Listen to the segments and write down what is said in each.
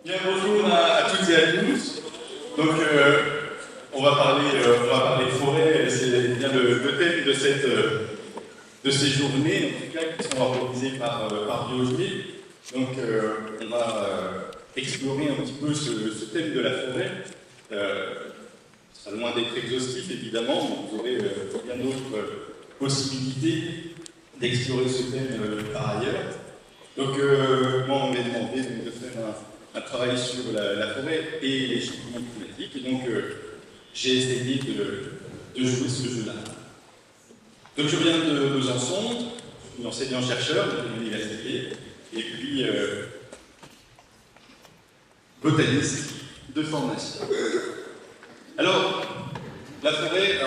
Bien, bonjour à toutes et à tous. Donc, on va parler forêt, c'est bien le thème de ces journées, en tout cas, qui sont organisées par Biogé. Donc, on va explorer un petit peu ce thème de la forêt. Ça sera loin d'être exhaustif, évidemment, mais vous aurez bien d'autres possibilités d'explorer ce thème par ailleurs. Donc, moi, on m'a demandé de faire un travail sur la forêt et les changements climatiques, et donc j'ai essayé de jouer ce jeu-là. Donc, je viens de Besançon, je suis enseignant-chercheur de l'université, et puis botaniste de formation. Alors, la forêt,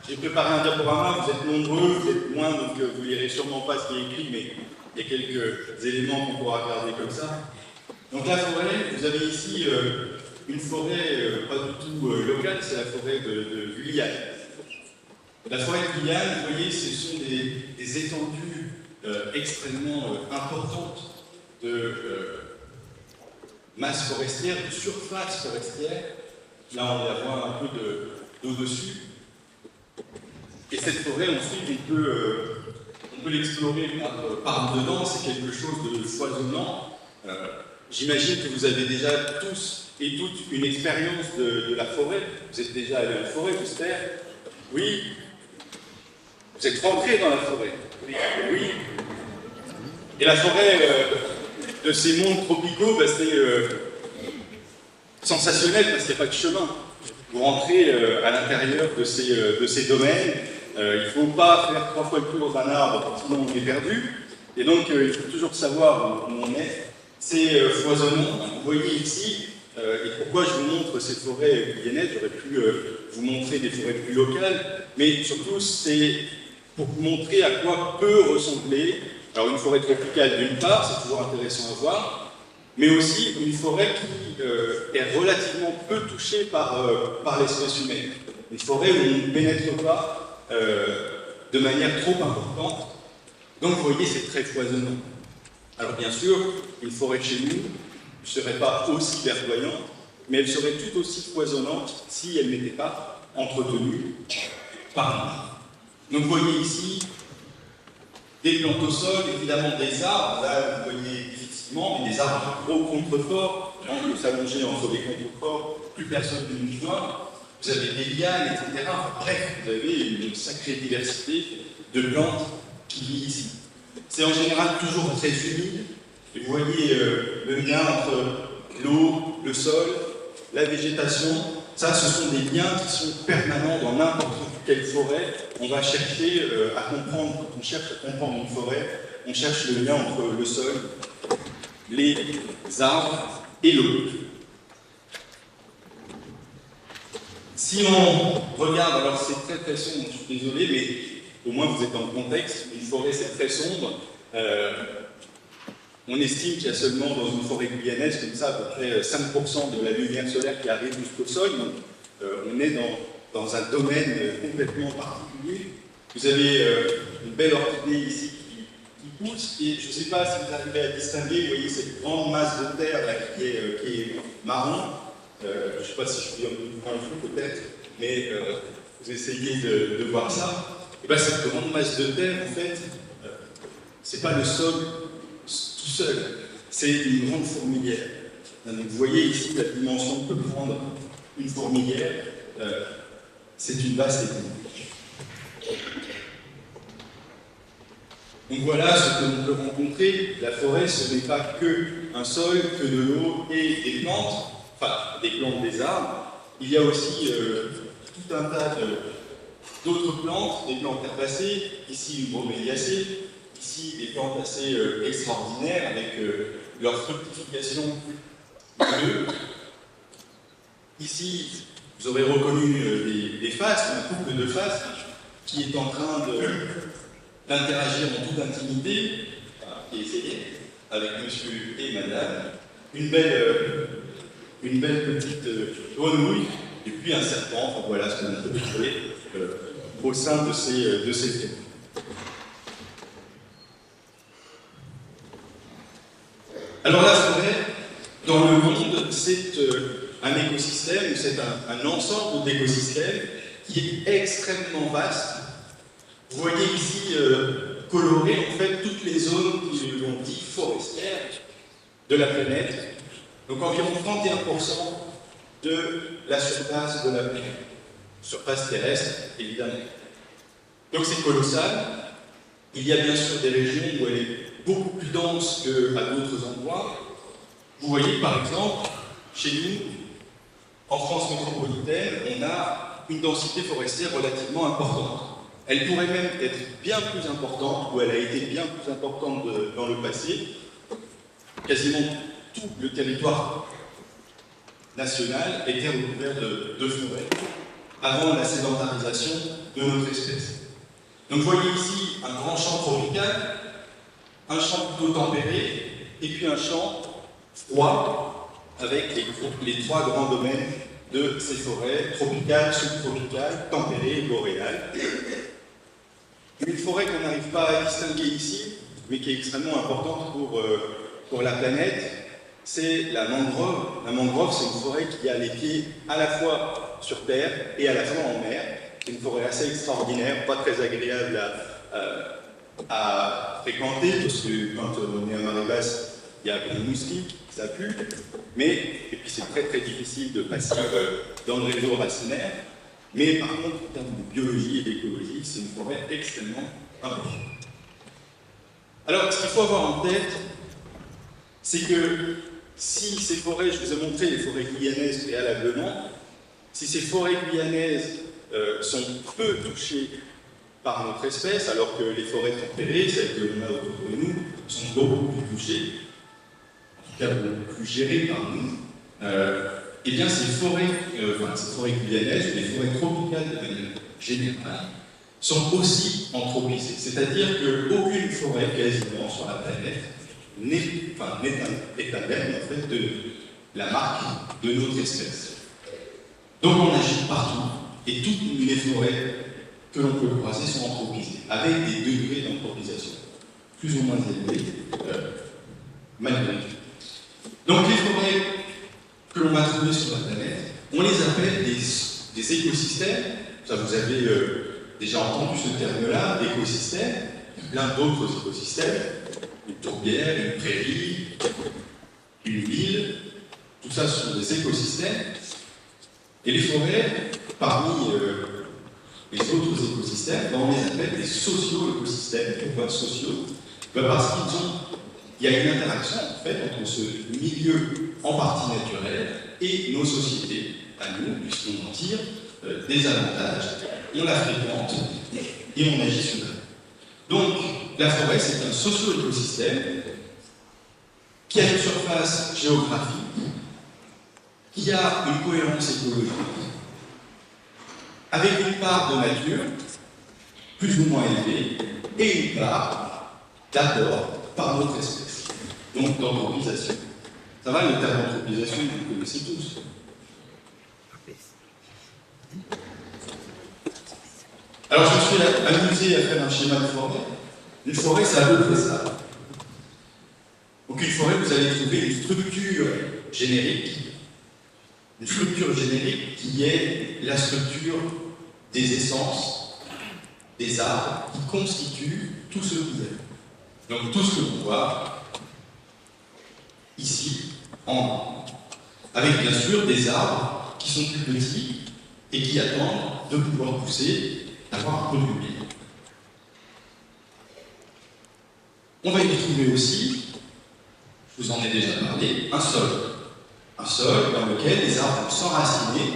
j'ai préparé un diaporama, vous êtes nombreux, vous êtes moins, donc vous lirez sûrement pas ce qui est écrit, mais il y a quelques éléments qu'on pourra regarder comme ça. Donc la forêt, vous avez ici une forêt pas du tout locale, c'est la forêt de Guyane. La forêt de Guyane, vous voyez, ce sont des étendues extrêmement importantes de masse forestière, de surface forestière. Là, on va avoir un peu d'eau dessus. Et cette forêt, ensuite, on peut l'explorer par dedans, c'est quelque chose de foisonnant. J'imagine que vous avez déjà tous et toutes une expérience de la forêt. Vous êtes déjà allé en forêt, j'espère. Oui. Vous êtes rentré dans la forêt. Oui. Oui. Et la forêt de ces mondes tropicaux, c'est sensationnel parce qu'il n'y a pas de chemin. Vous rentrez à l'intérieur de ces domaines. Il ne faut pas faire 3 fois le tour d'un arbre, sinon on est perdu. Et donc, il faut toujours savoir où on est. C'est foisonnant. Vous voyez ici, et pourquoi je vous montre ces forêts guyanaises, j'aurais pu vous montrer des forêts plus locales, mais surtout, c'est pour vous montrer à quoi peut ressembler, alors une forêt tropicale d'une part, c'est toujours intéressant à voir, mais aussi une forêt qui est relativement peu touchée par l'espèce humaine. Une forêt où on ne pénètre pas de manière trop importante. Donc vous voyez, c'est très foisonnant. Alors bien sûr, une forêt chez nous ne serait pas aussi verdoyante, mais elle serait tout aussi foisonnante si elle n'était pas entretenue par nous. Donc vous voyez ici des plantes au sol, évidemment des arbres, là vous voyez effectivement, mais des arbres à gros contreforts, on peut s'allonger entre les contreforts, plus personne ne nous voit. Vous avez des lianes, etc. Bref, vous avez une sacrée diversité de plantes qui vivent ici. C'est en général toujours très humide. Et vous voyez le lien entre l'eau, le sol, la végétation. Ça, ce sont des liens qui sont permanents dans n'importe quelle forêt. On va chercher à comprendre, quand on cherche à comprendre une forêt, on cherche le lien entre le sol, les arbres et l'eau. Si on regarde, alors c'est très très sombre, je suis désolé, mais au moins vous êtes dans le contexte, une forêt c'est très sombre. On estime qu'il y a seulement dans une forêt guyanaise, comme ça, à peu près 5% de la lumière solaire qui arrive jusqu'au sol. Donc on est dans un domaine complètement particulier. Vous avez une belle orchidée ici qui pousse, et je ne sais pas si vous arrivez à distinguer, vous voyez cette grande masse de terre là, qui est marron. Je ne sais pas si je suis un peu peut-être, mais vous essayez de voir ça. Et bien, cette grande masse de terre, en fait, c'est pas le sol tout seul, c'est une grande fourmilière. Donc, vous voyez ici la dimension que peut prendre une fourmilière, c'est une vaste étendue. Donc voilà ce que l'on peut rencontrer. La forêt, ce n'est pas que un sol, que de l'eau et des plantes. Enfin, des plantes, des arbres, il y a aussi tout un tas d'autres plantes, des plantes herbacées, ici une broméliacée, ici des plantes assez extraordinaires avec leur fructification bleue. Ici, vous aurez reconnu des fasces, un couple de fasces qui est en train d'interagir en toute intimité, qui est essayé, avec monsieur et madame, une belle petite grenouille, et puis un serpent, enfin voilà ce qu'on peut trouver au sein de ces tribus. Alors la forêt, dans le monde, c'est un écosystème, c'est un ensemble d'écosystèmes qui est extrêmement vaste. Vous voyez ici coloré en fait toutes les zones qui l'on dit forestières de la planète. Donc environ 31% de la surface de la planète. Surface terrestre, évidemment. Donc c'est colossal. Il y a bien sûr des régions où elle est beaucoup plus dense qu'à d'autres endroits. Vous voyez par exemple, chez nous, en France métropolitaine, on a une densité forestière relativement importante. Elle pourrait même être bien plus importante, ou elle a été bien plus importante dans le passé. Quasiment tout le territoire national était recouvert de forêts avant la sédentarisation de notre espèce. Donc vous voyez ici un grand champ tropical, un champ plutôt tempéré, et puis un champ froid avec les trois grands domaines de ces forêts, tropicales, subtropicales, tempérées et boréales. Une forêt qu'on n'arrive pas à distinguer ici, mais qui est extrêmement importante pour la planète, c'est la mangrove. La mangrove, c'est une forêt qui a les pieds à la fois sur terre et à la fois en mer. C'est une forêt assez extraordinaire, pas très agréable à fréquenter, parce que quand on est à marée basse, il y a des moustiques, ça pue, et puis c'est très très difficile de passer dans le réseau racinaire. Mais par contre, en termes de biologie et d'écologie, c'est une forêt extrêmement importante. Alors, ce qu'il faut avoir en tête, c'est que si ces forêts, je vous ai montré les forêts guyanaises préalablement, si ces forêts guyanaises sont peu touchées par notre espèce, alors que les forêts tempérées, celles que l'on a autour de nous, sont beaucoup plus touchées, en tout cas beaucoup plus gérées par nous, eh bien ces forêts guyanaises, les forêts tropicales de manière générale, sont aussi anthropisées. C'est-à-dire qu'aucune forêt, quasiment, sur la planète, est indemne en fait, de la marque de notre espèce. Donc on agit partout, et toutes les forêts que l'on peut croiser sont anthropisées, avec des degrés d'anthropisation plus ou moins élevés, malgré tout. Donc les forêts que l'on va trouver sur la planète, on les appelle des écosystèmes. Ça, vous avez déjà entendu ce terme-là, d'écosystème. Il y a plein d'autres écosystèmes, une tourbière, une prairie, une ville, tout ça ce sont des écosystèmes. Et les forêts, parmi les autres écosystèmes, on les appelle des socio-écosystèmes. Pourquoi sociaux? Parce qu'il y a une interaction en fait entre ce milieu en partie naturel et nos sociétés à nous, puisqu'on en tire des avantages, on la fréquente et on agit sur elle. Donc la forêt, c'est un socio-écosystème qui a une surface géographique, qui a une cohérence écologique, avec une part de nature plus ou moins élevée et une part d'apport par notre espèce, donc d'anthropisation. Ça va, le terme d'anthropisation, vous le connaissez tous. Alors je me suis amusé à faire un schéma de forêt. Une forêt, c'est à peu près ça. Donc une forêt, vous allez trouver une structure générique. Une structure générique qui est la structure des essences, des arbres, qui constituent tout ce que vous avez. Donc tout ce que vous voyez ici, en haut. Avec bien sûr des arbres qui sont plus petits et qui attendent de pouvoir pousser, d'avoir un peu de lumière. On va y trouver aussi, je vous en ai déjà parlé, un sol. Un sol dans lequel les arbres vont s'enraciner.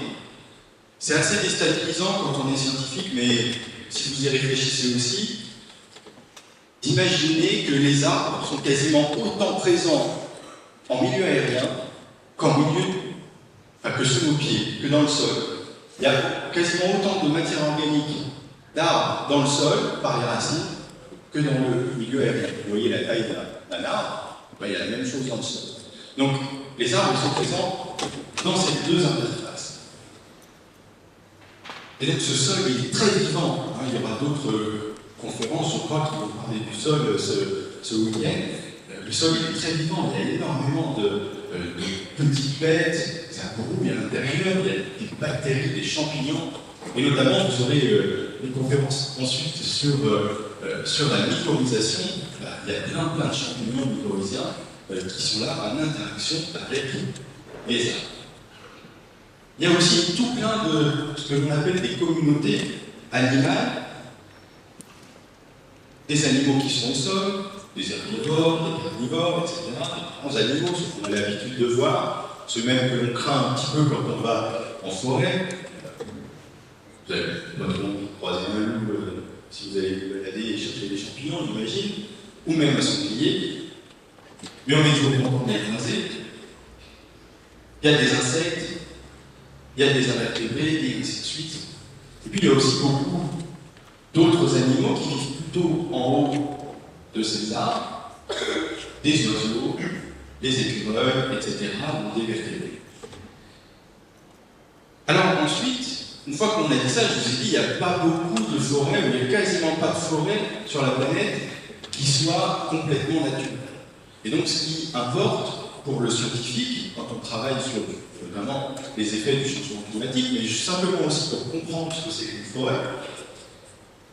C'est assez déstabilisant quand on est scientifique, mais si vous y réfléchissez aussi, d'imaginer que les arbres sont quasiment autant présents en milieu aérien qu'en milieu, que sous nos pieds, que dans le sol. Il y a quasiment autant de matière organique d'arbres dans le sol, par les racines, que dans le milieu aérien. Vous voyez la taille d'un arbre, il y a la même chose dans le sol. Donc, les arbres sont présents dans ces deux interfaces. Et donc, ce sol il est très vivant. Il y aura d'autres conférences, je crois, qui vont parler du sol ce week-end. Le sol il est très vivant, il y a énormément de petites bêtes, c'est un groupe à l'intérieur, il y a des bactéries, des champignons, et notamment vous aurez une conférence ensuite sur la mycorhization. Il y a plein de champignons mycorhiziens qui sont là en interaction avec les arbres. Il y a aussi tout plein de ce que l'on appelle des communautés animales, des animaux qui sont au sol, des herbivores, des carnivores, etc. Des grands animaux, ce qu'on a l'habitude de voir, ceux même que l'on craint un petit peu quand on va en forêt. Vous allez probablement croiser un loup si vous allez vous balader et chercher des champignons, j'imagine, ou même un sanglier. Mais on est toujours content d'écraser. Il y a des insectes, il y a des invertébrés, et ainsi de suite. Et puis il y a aussi beaucoup d'autres animaux qui vivent plutôt en haut de ces arbres, des oiseaux, des écureuils, etc., ou des vertébrés. Alors ensuite, une fois qu'on a dit ça, je vous ai dit, il n'y a pas beaucoup de forêts, ou il n'y a quasiment pas de forêt sur la planète qui soit complètement naturelle. Et donc ce qui importe pour le scientifique, quand on travaille sur vraiment les effets du changement climatique, mais simplement aussi pour comprendre ce que c'est qu'une forêt,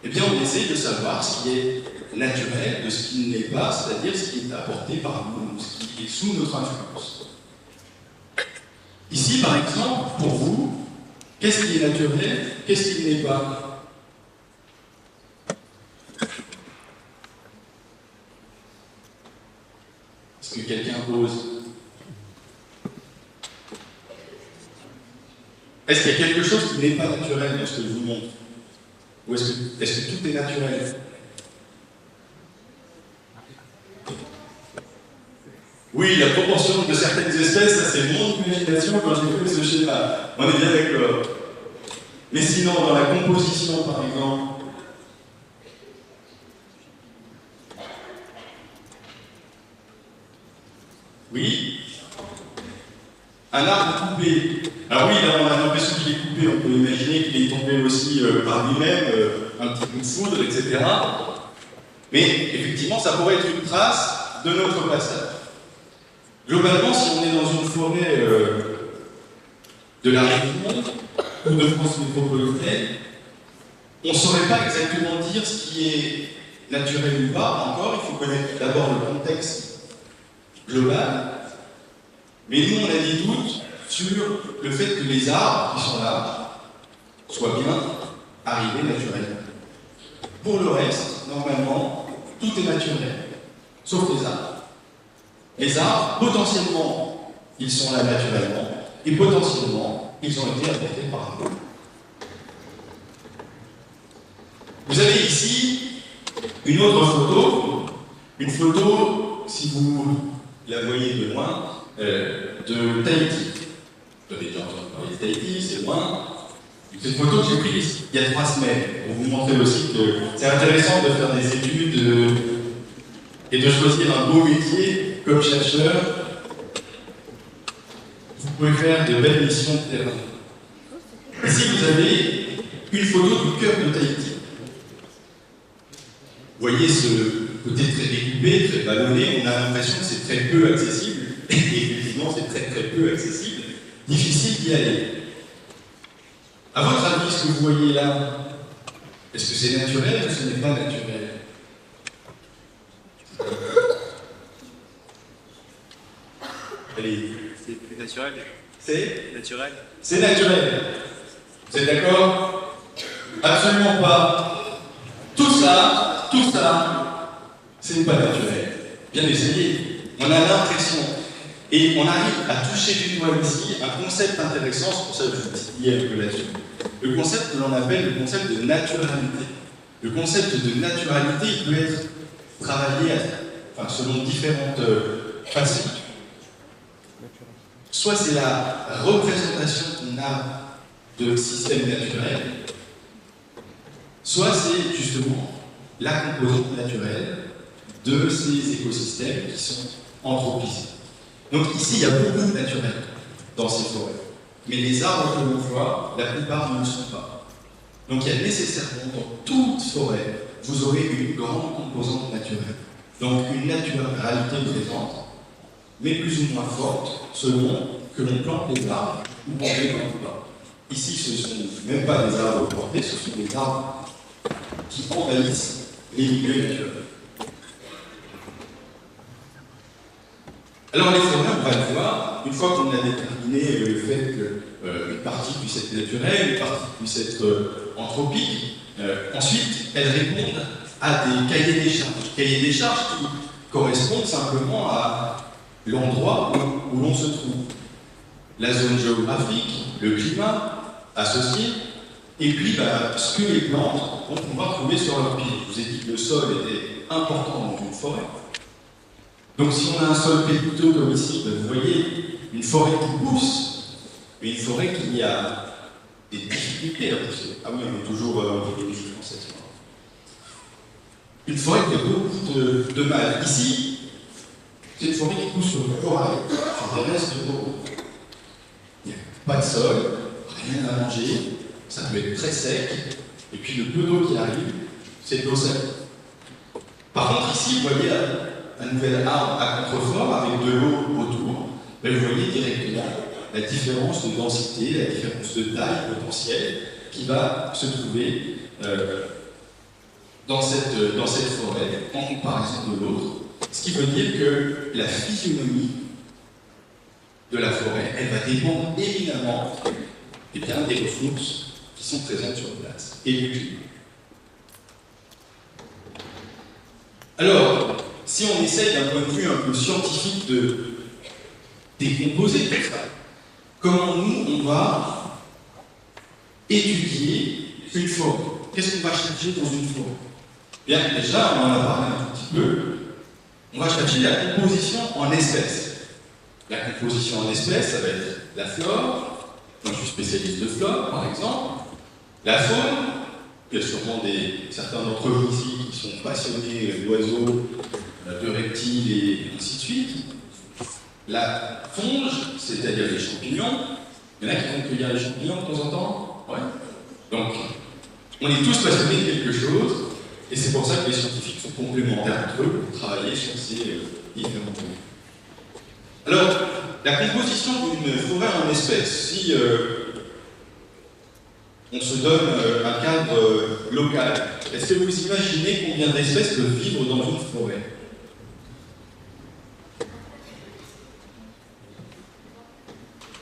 eh bien on essaie de savoir ce qui est naturel de ce qui ne l'est pas, c'est-à-dire ce qui est apporté par nous, ce qui est sous notre influence. Ici, par exemple, pour vous, qu'est-ce qui est naturel, qu'est-ce qui ne l'est pas? Est-ce que quelqu'un pose? Est-ce qu'il y a quelque chose qui n'est pas naturel dans ce que je vous montre? Ou est-ce que tout est naturel? Oui, la proportion de certaines espèces, ça c'est mon imagination quand j'ai fait ce schéma. On est bien d'accord. Mais sinon, dans la composition, par exemple, oui, un arbre coupé. Alors oui, là on a l'impression qu'il est coupé, on peut imaginer qu'il est tombé aussi par lui-même, un petit coup de foudre, etc. Mais effectivement, ça pourrait être une trace de notre passage. Globalement, si on est dans une forêt de la Réunion ou de France métropolitaine, on ne saurait pas exactement dire ce qui est naturel ou pas. Encore, il faut connaître d'abord le contexte global. Mais nous, on a des doutes sur le fait que les arbres qui sont là soient bien arrivés naturellement. Pour le reste, normalement, tout est naturel, sauf les arbres. Les arbres, potentiellement, ils sont là naturellement, et potentiellement, ils ont été apportés par nous. Vous avez ici une autre photo, une photo, si vous la voyez de loin, de Tahiti. Vous avez déjà entendu parler de Tahiti, c'est loin. C'est une photo que j'ai prise il y a 3 semaines, pour vous montrer aussi que c'est intéressant de faire des études et de choisir un beau métier. Comme chercheur, vous pouvez faire de belles missions de terrain. Ici, vous avez une photo du cœur de Tahiti. Vous voyez ce côté très découpé, très ballonné, on a l'impression que c'est très peu accessible. Et effectivement, c'est très peu accessible. Difficile d'y aller. À votre avis, ce que vous voyez là, est-ce que c'est naturel ou ce n'est pas naturel? Allez. C'est naturel. C'est naturel. C'est naturel. Vous êtes d'accord? Absolument pas. Tout ça, c'est pas naturel. Bien essayé. On a l'impression. Et on arrive à toucher du doigt ici un concept intéressant, c'est pour ça que je vous dis un peu là-dessus. Le concept que l'on appelle le concept de naturalité. Le concept de naturalité, il peut être travaillé selon différentes façons. Soit c'est la représentation qu'on a de systèmes naturels, soit c'est justement la composante naturelle de ces écosystèmes qui sont anthropisés. Donc ici, il y a beaucoup de naturel dans ces forêts. Mais les arbres que l'on voit, la plupart ne le sont pas. Donc il y a nécessairement, dans toute forêt, vous aurez une grande composante naturelle. Donc une naturalité présente mais plus ou moins forte, selon que l'on plante les arbres ou qu'on les plante pas. Ici, ce ne sont même pas des arbres plantés, ce sont des arbres qui envahissent les milieux naturels. Alors les forêts, on va le voir, une fois qu'on a déterminé le fait qu'une partie puisse être naturelle, une partie puisse être anthropique, ensuite elles répondent à des cahiers des charges qui correspondent simplement à l'endroit où l'on se trouve. La zone géographique, le climat associé, et puis ce que les plantes vont pouvoir trouver sur leur pied. Je vous ai dit que le sol était important dans une forêt. Donc si on a un sol pelluto comme ici, vous voyez une forêt qui pousse, mais une forêt qui a des difficultés à pousser. Ah oui, on est toujours en Polynésie française. Une forêt qui a beaucoup de mal. Ici, c'est une forêt qui pousse sur le corail, sur des restes d'eau. Il n'y a pas de sol, rien à manger, ça peut être très sec, et puis le peu d'eau qui arrive, c'est de l'eau salée. Par contre, ici, vous voyez un nouvel arbre à contrefort avec de l'eau autour, mais vous voyez directement la différence de densité, la différence de taille potentielle qui va se trouver dans cette forêt en comparaison de l'autre. Ce qui veut dire que la physionomie de la forêt, elle va dépendre évidemment des ressources qui sont présentes sur place et du climat. Alors, si on essaye d'un point de vue un peu scientifique de décomposer tout ça, comment nous, on va étudier une forêt? Qu'est-ce qu'on va chercher dans une forêt? Bien, déjà, on en a parlé un petit peu. On va chercher la composition en espèces. La composition en espèces, ça va être la flore. Moi, je suis spécialiste de flore, par exemple. La faune. Il y a sûrement certains d'entre vous ici qui sont passionnés d'oiseaux, de reptiles et ainsi de suite. La fonge, c'est-à-dire les champignons. Il y en a qui vont cueillir les champignons de temps en temps. Ouais. Donc, on est tous passionnés de quelque chose, et c'est pour ça que les scientifiques sont complémentaires entre eux pour travailler sur ces différents domaines. Alors, la composition d'une forêt en espèces, si on se donne un cadre local, est-ce que vous imaginez combien d'espèces peuvent vivre dans une forêt?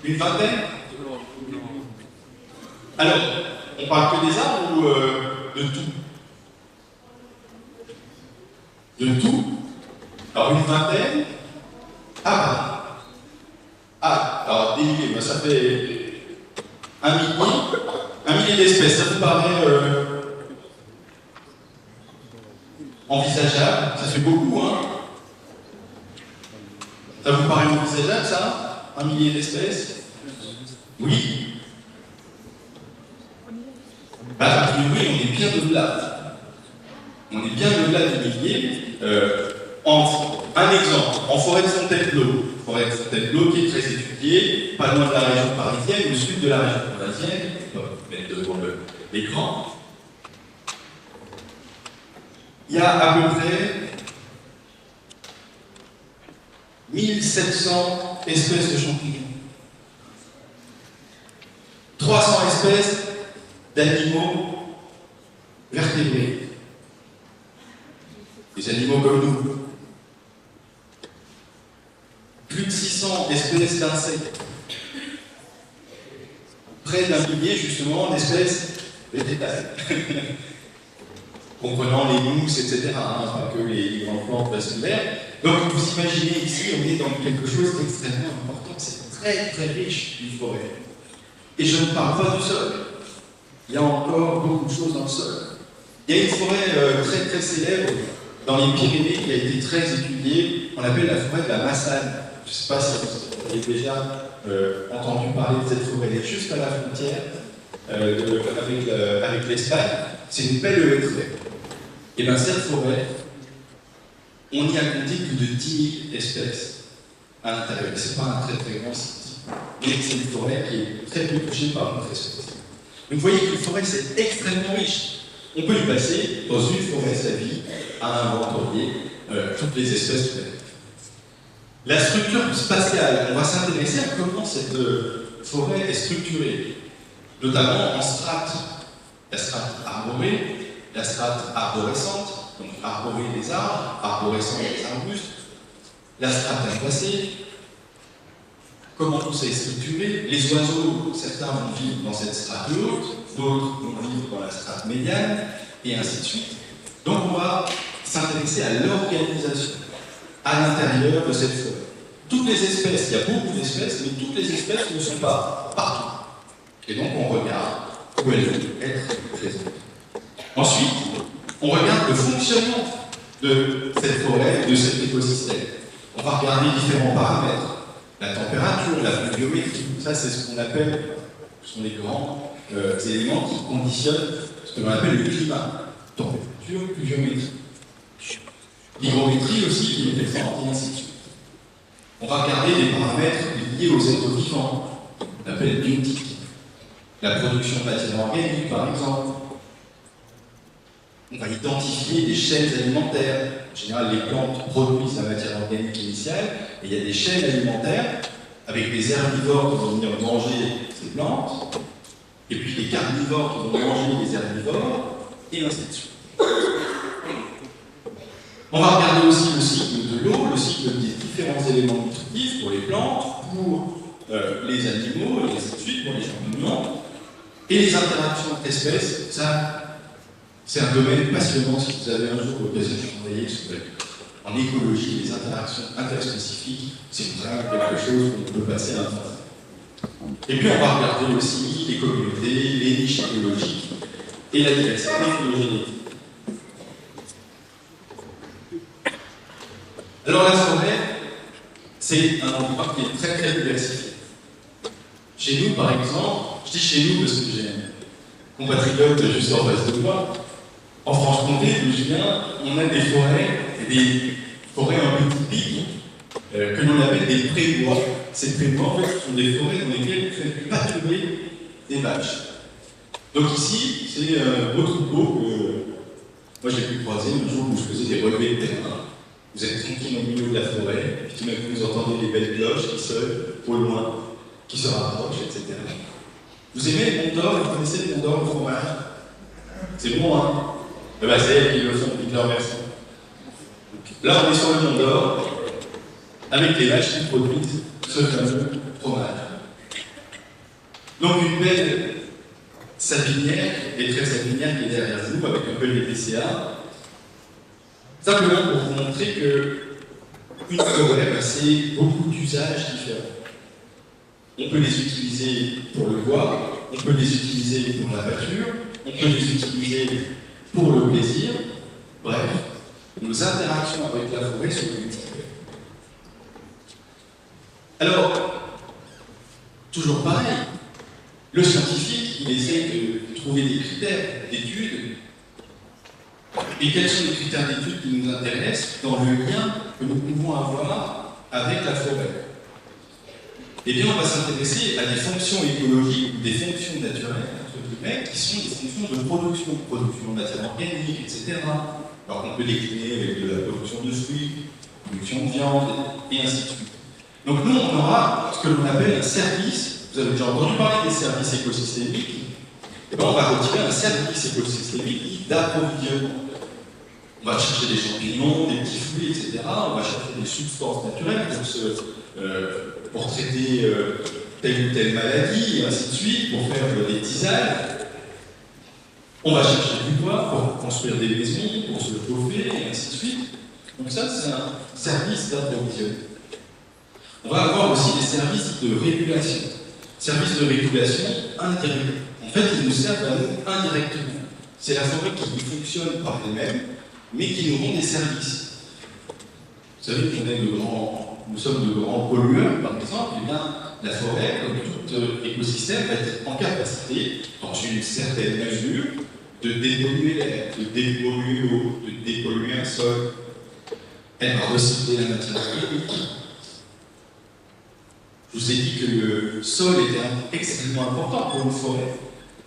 Une vingtaine? Alors, on parle que des arbres ou de tout? De tout? Alors, une vingtaine? Alors, des milliers, ça fait un millier d'espèces. Ça vous paraît envisageable? Ça fait beaucoup, hein? Ça vous paraît envisageable, ça? Un millier d'espèces? Oui. A priori, on est bien au-delà. On est bien au-delà des milliers. Un exemple, en forêt de Fontainebleau. Forêt de Fontainebleau qui est très étudiée, pas loin de la région parisienne, au sud de la région parisienne. On va mettre devant l'écran. Il y a à peu près 1700 espèces de champignons. 300 espèces d'animaux vertébrés. Des animaux comme nous. Plus de 600 espèces d'insectes. Près d'un millier, justement, d'espèces végétales. Comprenant les mousses, etc., pas que les grandes plantes vasculaires. Donc, vous imaginez ici, on est dans quelque chose d'extrêmement important. C'est très, très riche, une forêt. Et je ne parle pas du sol. Il y a encore beaucoup de choses dans le sol. Il y a une forêt très, très célèbre dans les Pyrénées qui a été très étudiée. On l'appelle la forêt de la Massane. Je ne sais pas si vous avez déjà entendu parler de cette forêt. Elle est juste à la frontière avec l'Espagne. C'est une belle lettrée. Et bien cette forêt, on n'y a compté que de 10 000 espèces à l'intérieur. Ce n'est pas un très très grand site. Mais c'est une forêt qui est très peu touchée par notre espèce. Donc vous voyez qu'une forêt c'est extrêmement riche. On peut y passer dans une forêt sa vie à inventorier toutes les espèces de la vie. La structure spatiale, on va s'intéresser à comment cette forêt est structurée, notamment en strates. La strate arborée, la strate arborescente, donc arborée des arbres, arborescente des arbustes, la strate herbacée, comment tout ça est structuré. Les oiseaux, certains vont vivre dans cette strate haute, d'autres vont vivre dans la strate médiane, et ainsi de suite. Donc on va s'intéresser à l'organisation à l'intérieur de cette forêt. Toutes les espèces, il y a beaucoup d'espèces, mais toutes les espèces ne sont pas partout. Et donc on regarde où elles vont être présentes. Ensuite, on regarde le fonctionnement de cette forêt, de cet écosystème. On va regarder différents paramètres. La température, la pluviométrie, ça c'est ce qu'on appelle, ce sont les grands éléments qui conditionnent ce que l'on appelle le climat. Température, pluviométrie. L'hygrométrie aussi qui est présente, et ainsi de suite. On va regarder les paramètres liés aux êtres vivants, qu'on appelle biotique. La production de matières organiques, par exemple. On va identifier des chaînes alimentaires. En général, les plantes produisent la matière organique initiale, et il y a des chaînes alimentaires avec des herbivores qui vont venir manger ces plantes, et puis des carnivores qui vont manger les herbivores, et ainsi de suite. On va regarder aussi le cycle de l'eau, le cycle des différents éléments nutritifs pour les plantes, pour les animaux, et ainsi de suite, pour les champignons, et les interactions entre espèces. Ça, c'est un domaine passionnant si vous avez un jour l'occasion de travailler en écologie, les interactions interspécifiques, c'est vraiment quelque chose qu'on peut passer à l'infini. Et puis on va regarder aussi les communautés, les niches écologiques et la diversité phylogénétique. Alors la forêt, c'est un endroit qui est très très diversifié. Chez nous, par exemple, je dis chez nous parce que j'ai un compatriote juste en face de moi, en Franche-Comté, d'où je viens, on a des forêts un peu typiques, que l'on appelle des prébois. Ces prébois, en fait, ce sont des forêts dans lesquelles on fait pâturer des vaches. Donc ici, c'est un beau troupeau que moi j'ai pu croiser un jour où je faisais des relevés de terrain. Vous êtes tranquille au milieu de la forêt, puis tout d'un coup vous entendez les belles cloches qui sonnent au loin, qui se rapprochent, etc. Vous aimez le Mont d'Or? Vous connaissez le Mont d'Or, le fromage? C'est bon, hein? Eh ben, c'est elles qui le font, qui le remercient. Là, on est sur le Mont d'Or, avec les vaches qui produisent ce fameux fromage. Donc, une belle sapinière, et très sapinière qui est derrière vous, avec un peu les PCA. Simplement pour vous montrer qu'une forêt, c'est beaucoup d'usages différents. On peut les utiliser pour le bois, on peut les utiliser pour la pâture, on peut les utiliser pour le plaisir. Bref, nos interactions avec la forêt sont multiples. Alors, toujours pareil, le scientifique, il essaie de trouver des critères d'études. Et quels sont les critères d'études qui nous intéressent dans le lien que nous pouvons avoir avec la forêt? Eh bien, on va s'intéresser à des fonctions écologiques, des fonctions naturelles, entre guillemets, qui sont des fonctions de production de matière organique, etc. Alors qu'on peut décliner avec de la production de fruits, production de viande, et ainsi de suite. Donc nous, on aura ce que l'on appelle un service. Vous avez déjà entendu parler des services écosystémiques. Et bien, on va retirer un service écosystémique d'approvisionnement. On va chercher des champignons, des petits fruits, etc. On va chercher des substances naturelles pour traiter telle ou telle maladie, et ainsi de suite, pour faire des tisanes. On va chercher du bois pour construire des maisons, pour se chauffer, et ainsi de suite. Donc ça, c'est un service d'approvisionnement. On va avoir aussi des services de régulation. Services de régulation indirects. En fait, ils nous servent à nous indirectement. C'est la forêt qui fonctionne par elle-même, mais qui nous rend des services. Vous savez nous sommes de grands pollueurs, par exemple, et bien la forêt, comme tout écosystème, va être en capacité, dans une certaine mesure, de dépolluer l'air, de dépolluer l'eau, de dépolluer un sol. Elle va recycler la matière organique. Je vous ai dit que le sol était extrêmement important pour une forêt.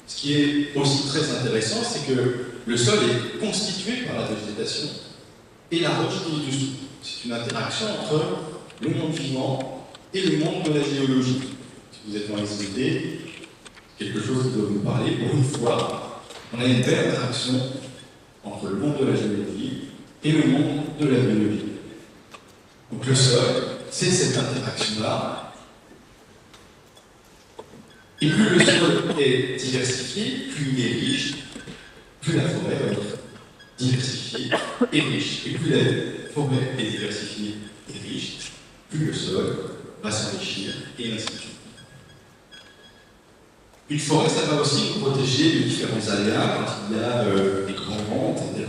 Ce qui est aussi très intéressant, c'est que le sol est constitué par la végétation et la roche qui est dessous. C'est une interaction entre le monde vivant et le monde de la géologie. Si vous êtes dans les SVT, quelque chose qui doit vous parler, pour une fois, on a une belle interaction entre le monde de la géologie et le monde de la biologie. Donc le sol, c'est cette interaction-là. Et plus le sol est diversifié, plus il est riche, plus la forêt va être diversifiée et riche. Et plus la forêt est diversifiée et riche, plus le sol va s'enrichir et ainsi de suite. Une forêt, ça va aussi nous protéger de différents aléas quand il y a des grands vents, etc.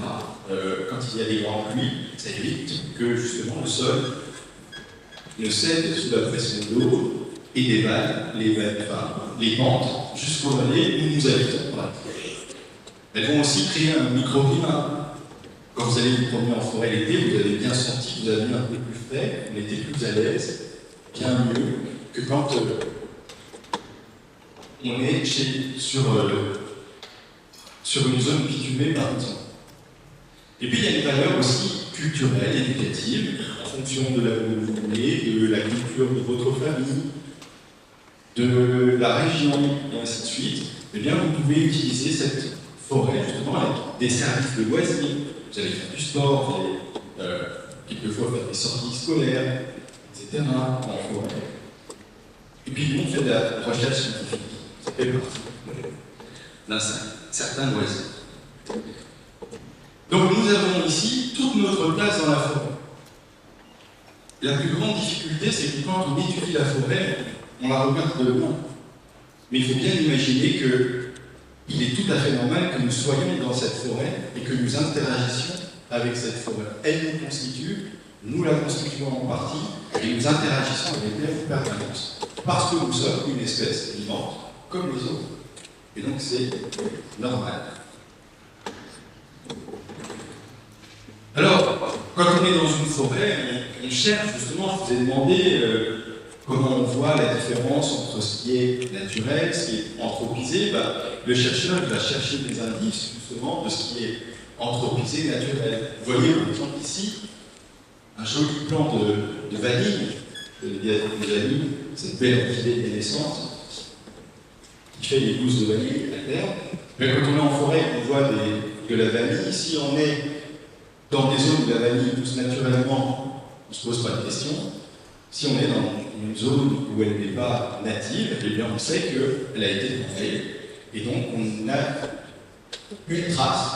Quand il y a des grandes pluies, ça évite que justement le sol ne cède sous la pression d'eau et dévale les pentes jusqu'aux vallées où nous habitons. Voilà. Elles vont aussi créer un microclimat. Quand vous allez vous promener en forêt l'été, vous avez bien senti que vous avez un peu plus frais, on était plus à l'aise, bien mieux que quand on est sur une zone bitumée, par exemple. Et puis il y a une valeur aussi culturelle, éducative, en fonction de la où vous voulez, de la culture de votre famille, de la région, et ainsi de suite. Eh bien, vous pouvez utiliser cette forêt, justement, avec des services de loisirs. Vous allez faire du sport, vous allez quelquefois faire des sorties scolaires, etc., en forêt. Et puis, on fait de la recherche scientifique. Ça fait partie d'un certain loisir. Donc nous avons ici toute notre place dans la forêt. La plus grande difficulté, c'est que quand on étudie la forêt, on la regarde de loin. Mais il faut bien imaginer qu'il est tout à fait normal que nous soyons dans cette forêt et que nous interagissions avec cette forêt. Elle nous constitue, nous la constituons en partie, et nous interagissons avec elle en permanence. Parce que nous sommes une espèce vivante, comme les autres. Et donc c'est normal. Alors, quand on est dans une forêt, on cherche justement, je vous ai demandé comment on voit la différence entre ce qui est naturel, ce qui est anthropisé. Le chercheur va chercher des indices justement de ce qui est anthropisé, naturel. Vous voyez par exemple ici un joli plan de vanille, de vanille, cette belle orchidée de naissance qui fait des gousses de vanille à terre. Mais quand on est en forêt, on voit de la vanille. Ici, on est dans des zones où la vanille pousse naturellement, on ne se pose pas de questions. Si on est dans une zone où elle n'est pas native, eh bien on sait qu'elle a été plantée. Et donc on a une trace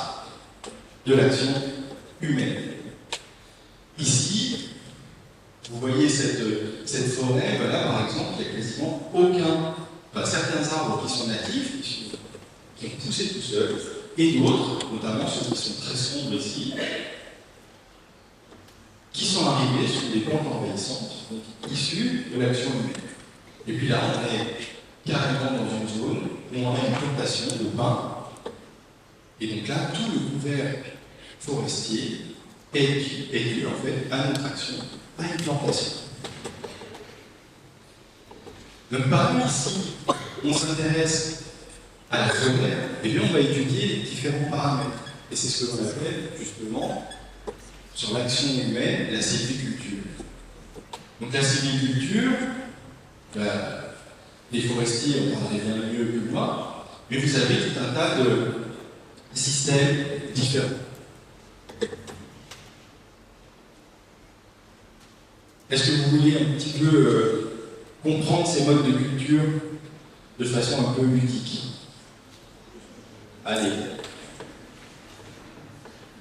de l'action humaine. Ici, vous voyez cette forêt, voilà, par exemple, il n'y a quasiment certains arbres qui sont natifs, qui ont poussé tout seuls, et d'autres, notamment ceux qui sont très sombres ici, qui sont arrivés sur des plantes envahissantes, issues de l'action humaine. Et puis là, on est carrément dans une zone où on a une plantation de pins. Et donc là, tout le couvert forestier est dû en fait à notre action, à une plantation. Donc par exemple, si on s'intéresse à la forêt, eh bien on va étudier les différents paramètres. Et c'est ce que l'on appelle justement sur l'action humaine, la sylviculture. Donc la sylviculture, les forestiers en parleraient bien mieux que moi, mais vous avez tout un tas de systèmes différents. Est-ce que vous voulez un petit peu comprendre ces modes de culture de façon un peu ludique? Allez.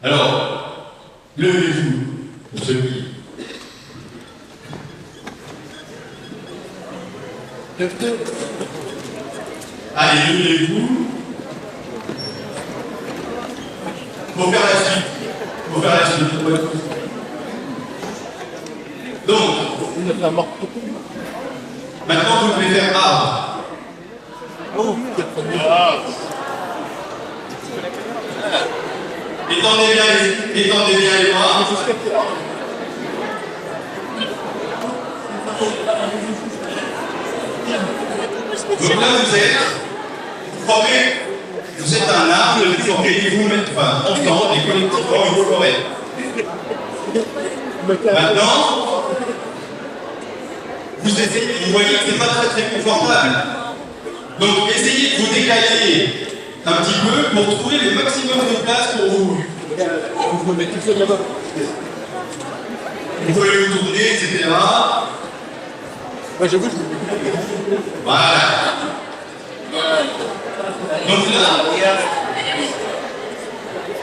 Alors, levez-vous pour ceux qui. Allez, levez-vous. Pour faire la suite. Pour faire la suite. Donc, maintenant vous pouvez faire arbre. Étendez bien les bras. Donc là vous êtes un arbre, vous organisez-vous ensemble et collectivement une forêt. Maintenant, vous essayez, vous voyez que c'est pas très confortable. Donc essayez de vous décaler un petit peu pour trouver le maximum de place pour vous. Vous me mettez tout seul là-bas. Vous pouvez vous tourner, etc. Ouais, j'avoue, Voilà. Donc là,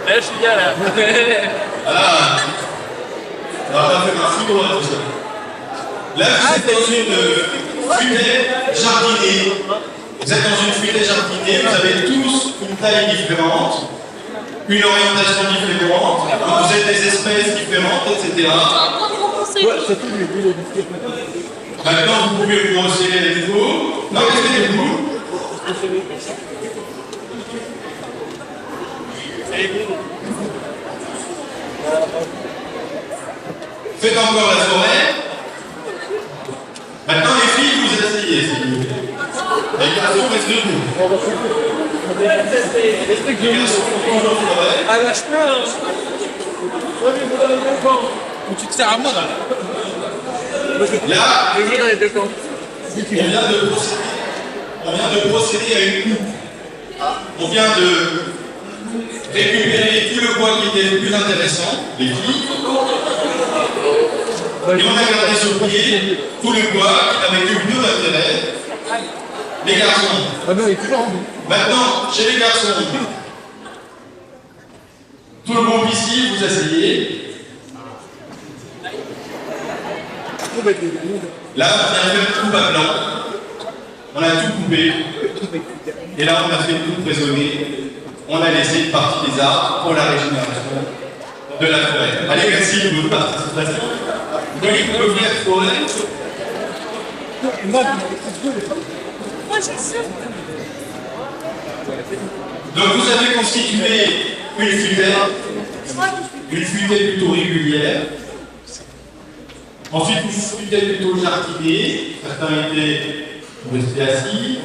je suis bien là. voilà. On va pas faire un foudre là, tout ça. Là, vous êtes dans une futaie jardinée. Vous êtes dans une futaie jardinée, vous avez tous une taille différente, une orientation différente, vous êtes des espèces différentes, etc. Ouais, c'est tout, lui, Maintenant, vous pouvez vous resserrer à nouveau. Non, restez debout. Faites encore la forêt. Maintenant, les filles, vous asseyez, s'il vous plaît. Les garçons restent debout. Les garçons font toujours forêt. Ah, lâche-moi. Tu te sers à moi là. Là, Je vais dans les deux camps. on vient de procéder à une coupe. On vient de récupérer tout le bois qui était le plus intéressant, les filles, et on a gardé sur pied tout le bois qui n'avait que peu d'intérêt. Les garçons. Ah non, il est toujours en bout. Maintenant, chez les garçons, tout le monde ici, vous asseyez. Là, on a fait une coupe à blanc. On a tout coupé. Et là, on a fait une coupe raisonnée. On a laissé une partie des arbres pour la régénération de la forêt. Allez, merci de votre participation. Donc, il faut venir forêt. Moi, je suis. Donc, vous avez constitué une futaie plutôt régulière. Ensuite, vous futaie plutôt jardinée. Certains étaient restés assis.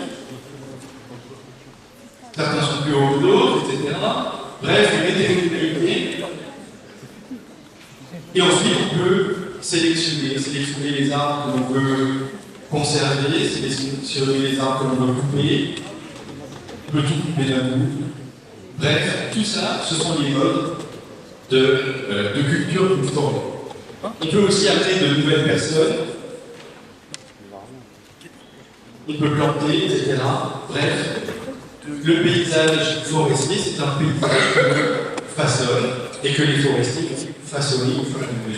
Certains sont plus hauts que d'autres, etc. Bref, une hétérogénéité. Et ensuite, on peut sélectionner les arbres que l'on veut conserver, sélectionner les arbres que l'on veut couper. On peut tout couper d'un coup. Bref, tout ça, ce sont les modes de culture d'une forêt. On peut aussi amener de nouvelles personnes. On peut planter, etc. Bref, le paysage forestier, c'est un paysage que l'on façonne et que les forestiers vont façonner une fois que nous les.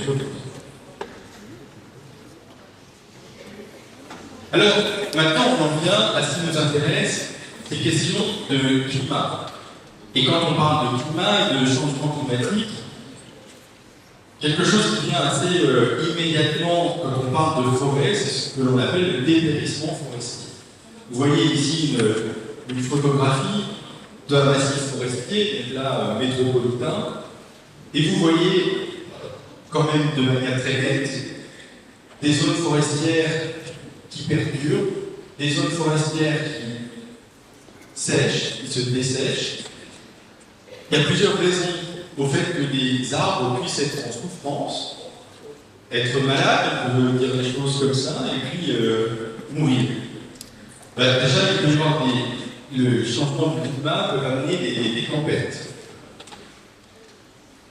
Alors, maintenant, on en vient à ce qui nous intéresse, ces questions de climat. Et quand on parle de climat et de changement climatique, quelque chose qui vient assez immédiatement quand on parle de forêt, c'est ce que l'on appelle le dépérissement forestier. Vous voyez ici une photographie d'un massif forestier, donc là métropolitain, et vous voyez quand même de manière très nette des zones forestières qui perdurent, des zones forestières qui sèchent, qui se dessèchent. Il y a plusieurs raisons au fait que les arbres puissent être en souffrance, être malades, on peut dire des choses comme ça, et puis mourir. Déjà, il peut y avoir le changement du climat peut amener des tempêtes.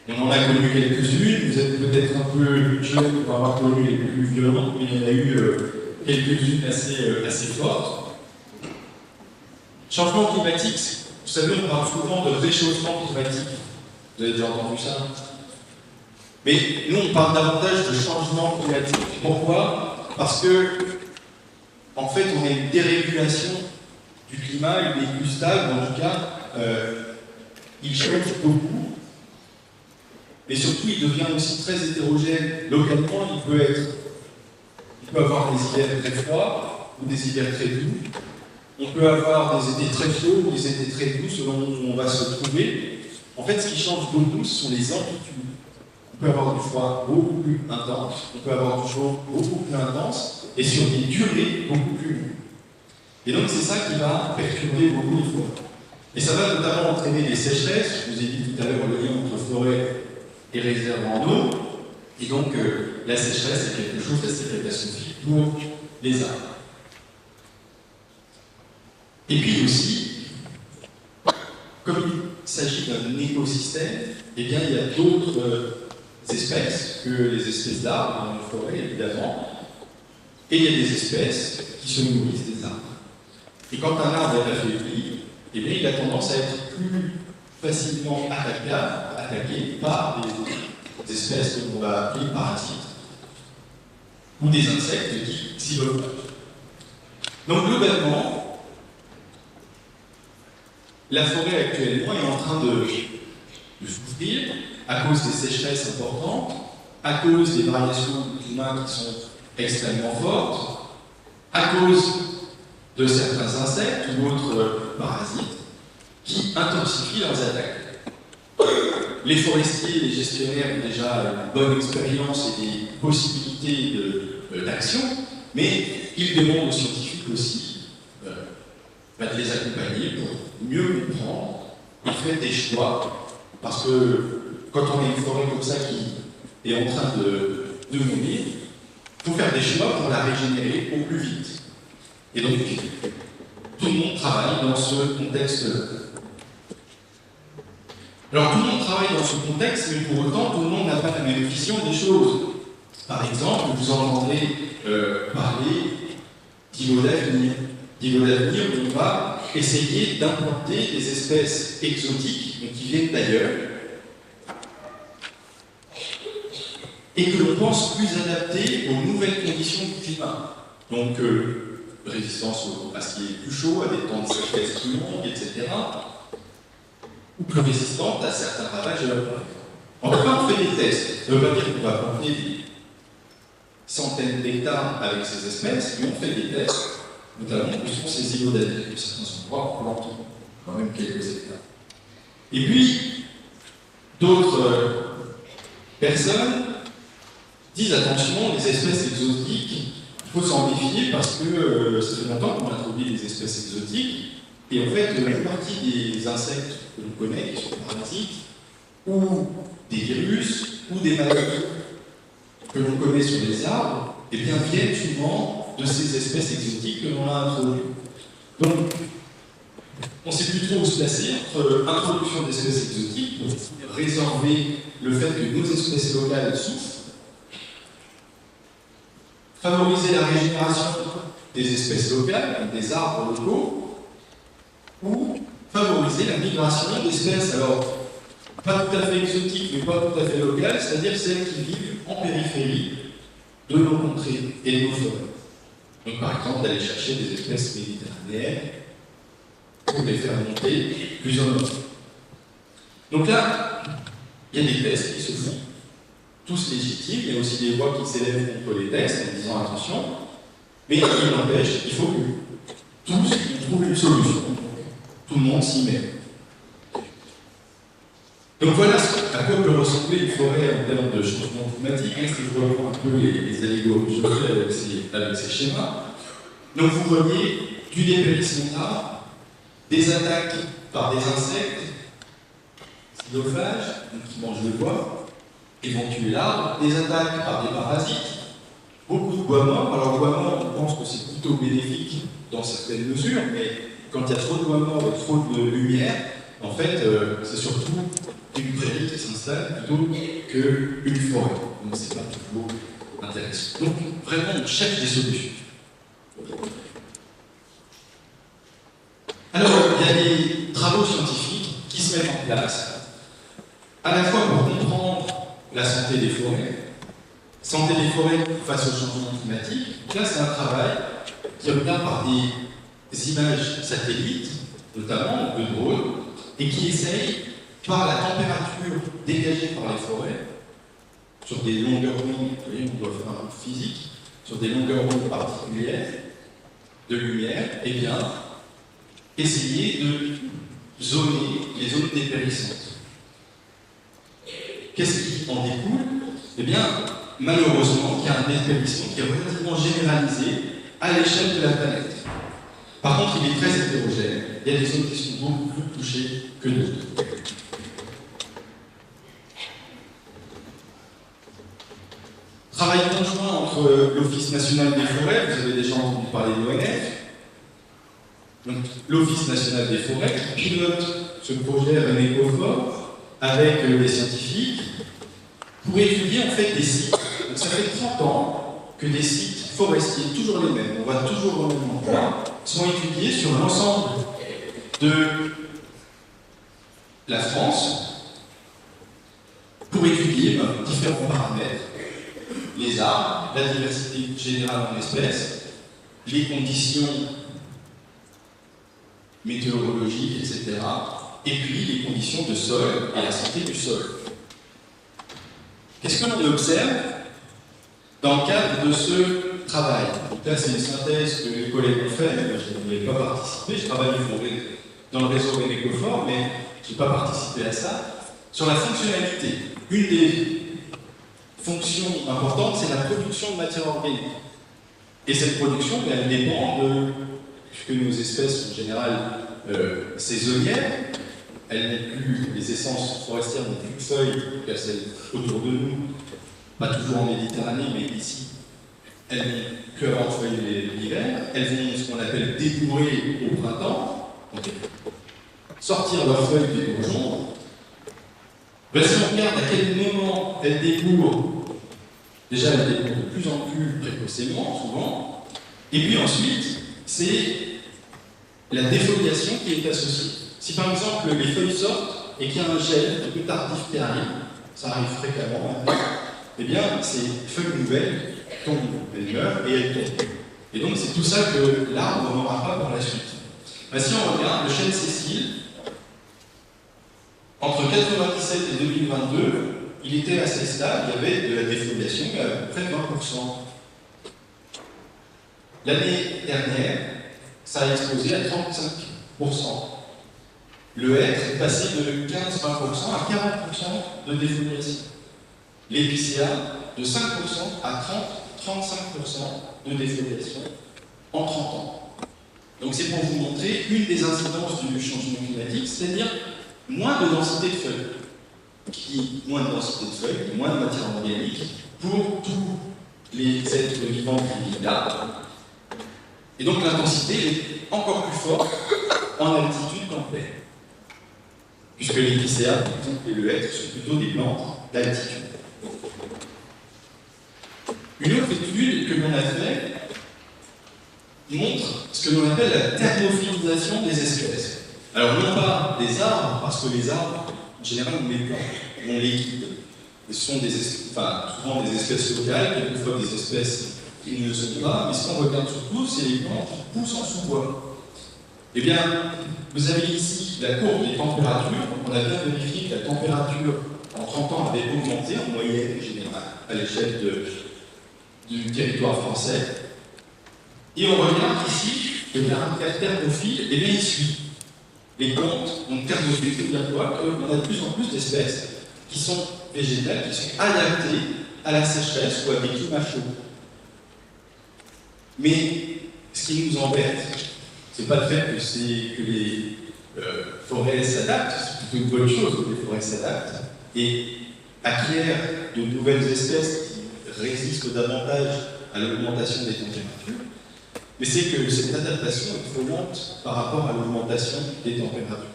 On en a connu quelques-unes, vous êtes peut-être un peu jeunes pour avoir connu les plus violentes, mais il y en a eu quelques-unes assez fortes. Changement climatique, vous savez, on parle souvent de réchauffement climatique. Vous avez déjà entendu ça? Mais nous, on parle davantage de changement climatique. Pourquoi? Parce que, en fait, on a une dérégulation du climat, il est plus stable, en tout cas, il change beaucoup. Et surtout, il devient aussi très hétérogène. Localement, il peut avoir des hivers très froids ou des hivers très doux. On peut avoir des étés très chauds ou des étés très doux selon où on va se trouver. En fait, ce qui change beaucoup, ce sont les amplitudes. On peut avoir du froid beaucoup plus intense, on peut avoir du chaud beaucoup plus intense, et sur des durées beaucoup plus longues. Et donc, c'est ça qui va perturber beaucoup les forêts. Et ça va notamment entraîner des sécheresses. Je vous ai dit tout à l'heure le lien entre forêt et réserve en eau. Et donc, la sécheresse est quelque chose d'assez catastrophique pour les arbres. Et puis aussi, comme il s'agit d'un écosystème, eh bien, il y a d'autres espèces que les espèces d'arbres dans une forêt, évidemment, et il y a des espèces qui se nourrissent des arbres. Et quand un arbre est affaibli, eh bien, il a tendance à être plus facilement attaqué par des espèces que l'on va appeler parasites, ou des insectes qui xylophages. Donc globalement, la forêt actuellement est en train de souffrir à cause des sécheresses importantes, à cause des variations climatiques qui sont extrêmement fortes, à cause de certains insectes ou autres parasites qui intensifient leurs attaques. Les forestiers et les gestionnaires ont déjà une bonne expérience et des possibilités d'action, mais ils demandent aux scientifiques aussi de les accompagner pour mieux comprendre et faire des choix. Parce que quand on a une forêt comme ça qui est en train de mourir, il faut faire des choix pour la régénérer au plus vite. Et donc, tout le monde travaille dans ce contexte-là. Alors, tout le monde travaille dans ce contexte, mais pour autant, tout le monde n'a pas la même vision des choses. Par exemple, vous entendez parler d'îlots d'avenir. D'îlots d'avenir où on va essayer d'implanter des espèces exotiques, mais qui viennent d'ailleurs, et que l'on pense plus adaptées aux nouvelles conditions du climat. Donc, résistance à ce qui est plus chaud, à des temps de sécheresse plus longs, etc. Ou plus résistante à certains ravageurs. En tout cas, on fait des tests. Ça ne veut pas dire qu'on va planter des centaines d'hectares avec ces espèces, mais on fait des tests, notamment sur ces îlots d'avenir. Certains endroits, on plante quand même quelques hectares. Et puis, d'autres personnes disent attention, les espèces exotiques, il faut s'en méfier parce que ça fait longtemps qu'on introduit des espèces exotiques, et en fait, une partie des insectes que l'on connaît, qui sont parasites, ou des virus, ou des maladies que l'on connaît sur les arbres, eh bien, viennent souvent de ces espèces exotiques que l'on a introduites. Donc, on ne sait plus trop où se placer entre introduction d'espèces exotiques, donc résorber le fait que nos espèces locales souffrent, favoriser la régénération des espèces locales, des arbres locaux, ou favoriser la migration d'espèces, alors pas tout à fait exotiques, mais pas tout à fait locales, c'est-à-dire celles qui vivent en périphérie de nos contrées et de nos forêts. Donc par exemple, d'aller chercher des espèces méditerranéennes pour les faire monter plus en haut. Donc là, il y a des tests qui se font, tous légitimes, il y a aussi des voix qui s'élèvent contre les tests en disant attention, mais il n'empêche, il faut que tous trouvent une solution. Tout le monde s'y met. Donc voilà à quoi peut ressembler une forêt en termes de changement climatique. Si je reprends un peu les allégories que je fais avec ces schémas. Donc vous voyez du dépérissement d'arbres, des attaques par des insectes, xylophages, qui mangent le bois, et vont tuer l'arbre, des attaques par des parasites, beaucoup de bois mort. Alors le bois mort, on pense que c'est plutôt bénéfique dans certaines mesures, mais quand il y a trop de bois mort et trop de lumière, en fait, c'est surtout une prairie qui s'installe plutôt qu'une forêt. Donc c'est pas toujours intéressant. Donc vraiment, on cherche des solutions. Alors, il y a des travaux scientifiques qui se mettent en place, à la fois pour comprendre la santé des forêts face au changement climatique. Donc là, c'est un travail qui regarde par des images satellites, notamment de drones, et qui essaye, par la température dégagée par les forêts, sur des longueurs d'onde, vous voyez, on doit faire un peu physique, sur des longueurs d'onde particulières de lumière, eh bien, essayer de zoner les zones dépérissantes. Qu'est-ce qui en découle? Eh bien, malheureusement, il y a un dépérissement qui est relativement généralisé à l'échelle de la planète. Par contre, il est très hétérogène. Il y a des zones qui sont beaucoup plus touchées que d'autres. Travail conjoint entre l'Office national des forêts, vous avez déjà entendu parler de l'ONF. Donc, l'Office national des forêts qui pilote ce projet Renécofor avec les scientifiques pour étudier en fait des sites. Donc, ça fait 30 ans que des sites forestiers, toujours les mêmes, on va toujours au même endroit, sont étudiés sur l'ensemble de la France pour étudier différents paramètres, les arbres, la diversité générale en espèces, les conditions météorologiques, etc. Et puis les conditions de sol et la santé du sol. Qu'est-ce que l'on observe dans le cadre de ce travail? Donc là, c'est une synthèse que les collègues ont fait. Je n'ai pas participé, je travaille dans le réseau Renécofor, mais je n'ai pas participé à ça. Sur la fonctionnalité, une des fonctions importantes, c'est la production de matière organique. Et cette production, elle dépend de, puisque nos espèces sont en général saisonnières, elles n'ont plus, les essences forestières n'ont plus de feuilles qu'à celles autour de nous, pas toujours en Méditerranée, mais ici, elles n'ont que avoir de feuilles l'hiver, elles vont ce qu'on appelle débourrer au printemps, donc sortir leurs feuilles des bourgeons. Ben, si on regarde à quel moment elles débourrent, déjà elles débourrent de plus en plus précocement, souvent, et puis ensuite, c'est la défoliation qui est associée. Si par exemple les feuilles sortent et qu'il y a un gel un peu tardif qui arrive, ça arrive fréquemment maintenant, eh bien ces feuilles nouvelles tombent, elles meurent et elles tombent. Et donc c'est tout ça que l'arbre n'aura pas par la suite. Ben, si on regarde le chêne Cécile, entre 1997 et 2022, il était assez stable, il y avait de la défoliation à peu près 20%. L'année dernière, ça a explosé à 35%. Le hêtre est passé de 15-20% à 40% de défoliation. L'épicéa de 5% à 30-35% de défoliation en 30 ans. Donc c'est pour vous montrer une des incidences du changement climatique, c'est-à-dire moins de densité de feuilles. Moins de densité de feuilles, moins de matière organique pour tous les êtres vivants qui vivent là. Et donc l'intensité est encore plus forte en altitude qu'en plaine. Puisque l'épicéa, par exemple, et le hêtre sont plutôt des plantes d'altitude. Une autre étude que l'on a faite montre ce que l'on appelle la thermophilisation des espèces. Alors non pas des arbres, parce que les arbres, en général, on les plante, on les guide. Ce sont souvent des espèces locales, quelquefois des espèces qui ne le sont pas, mais ce qu'on regarde surtout, c'est les plantes qui poussent en sous-bois. Eh bien, vous avez ici la courbe des températures. On a bien vérifié que la température en 30 ans avait augmenté en moyenne générale à l'échelle du territoire français. Et on regarde ici le caractère thermophile, et bien il suit les plantes. Donc thermophile, c'est-à-dire quoi? On a de plus en plus d'espèces qui sont végétales, qui sont adaptées à la sécheresse ou à des climats chauds. Mais ce qui nous embête, c'est pas le fait que les forêts s'adaptent, c'est plutôt une bonne chose que les forêts s'adaptent et acquièrent de nouvelles espèces qui résistent davantage à l'augmentation des températures, mais c'est que cette adaptation est trop lente par rapport à l'augmentation des températures.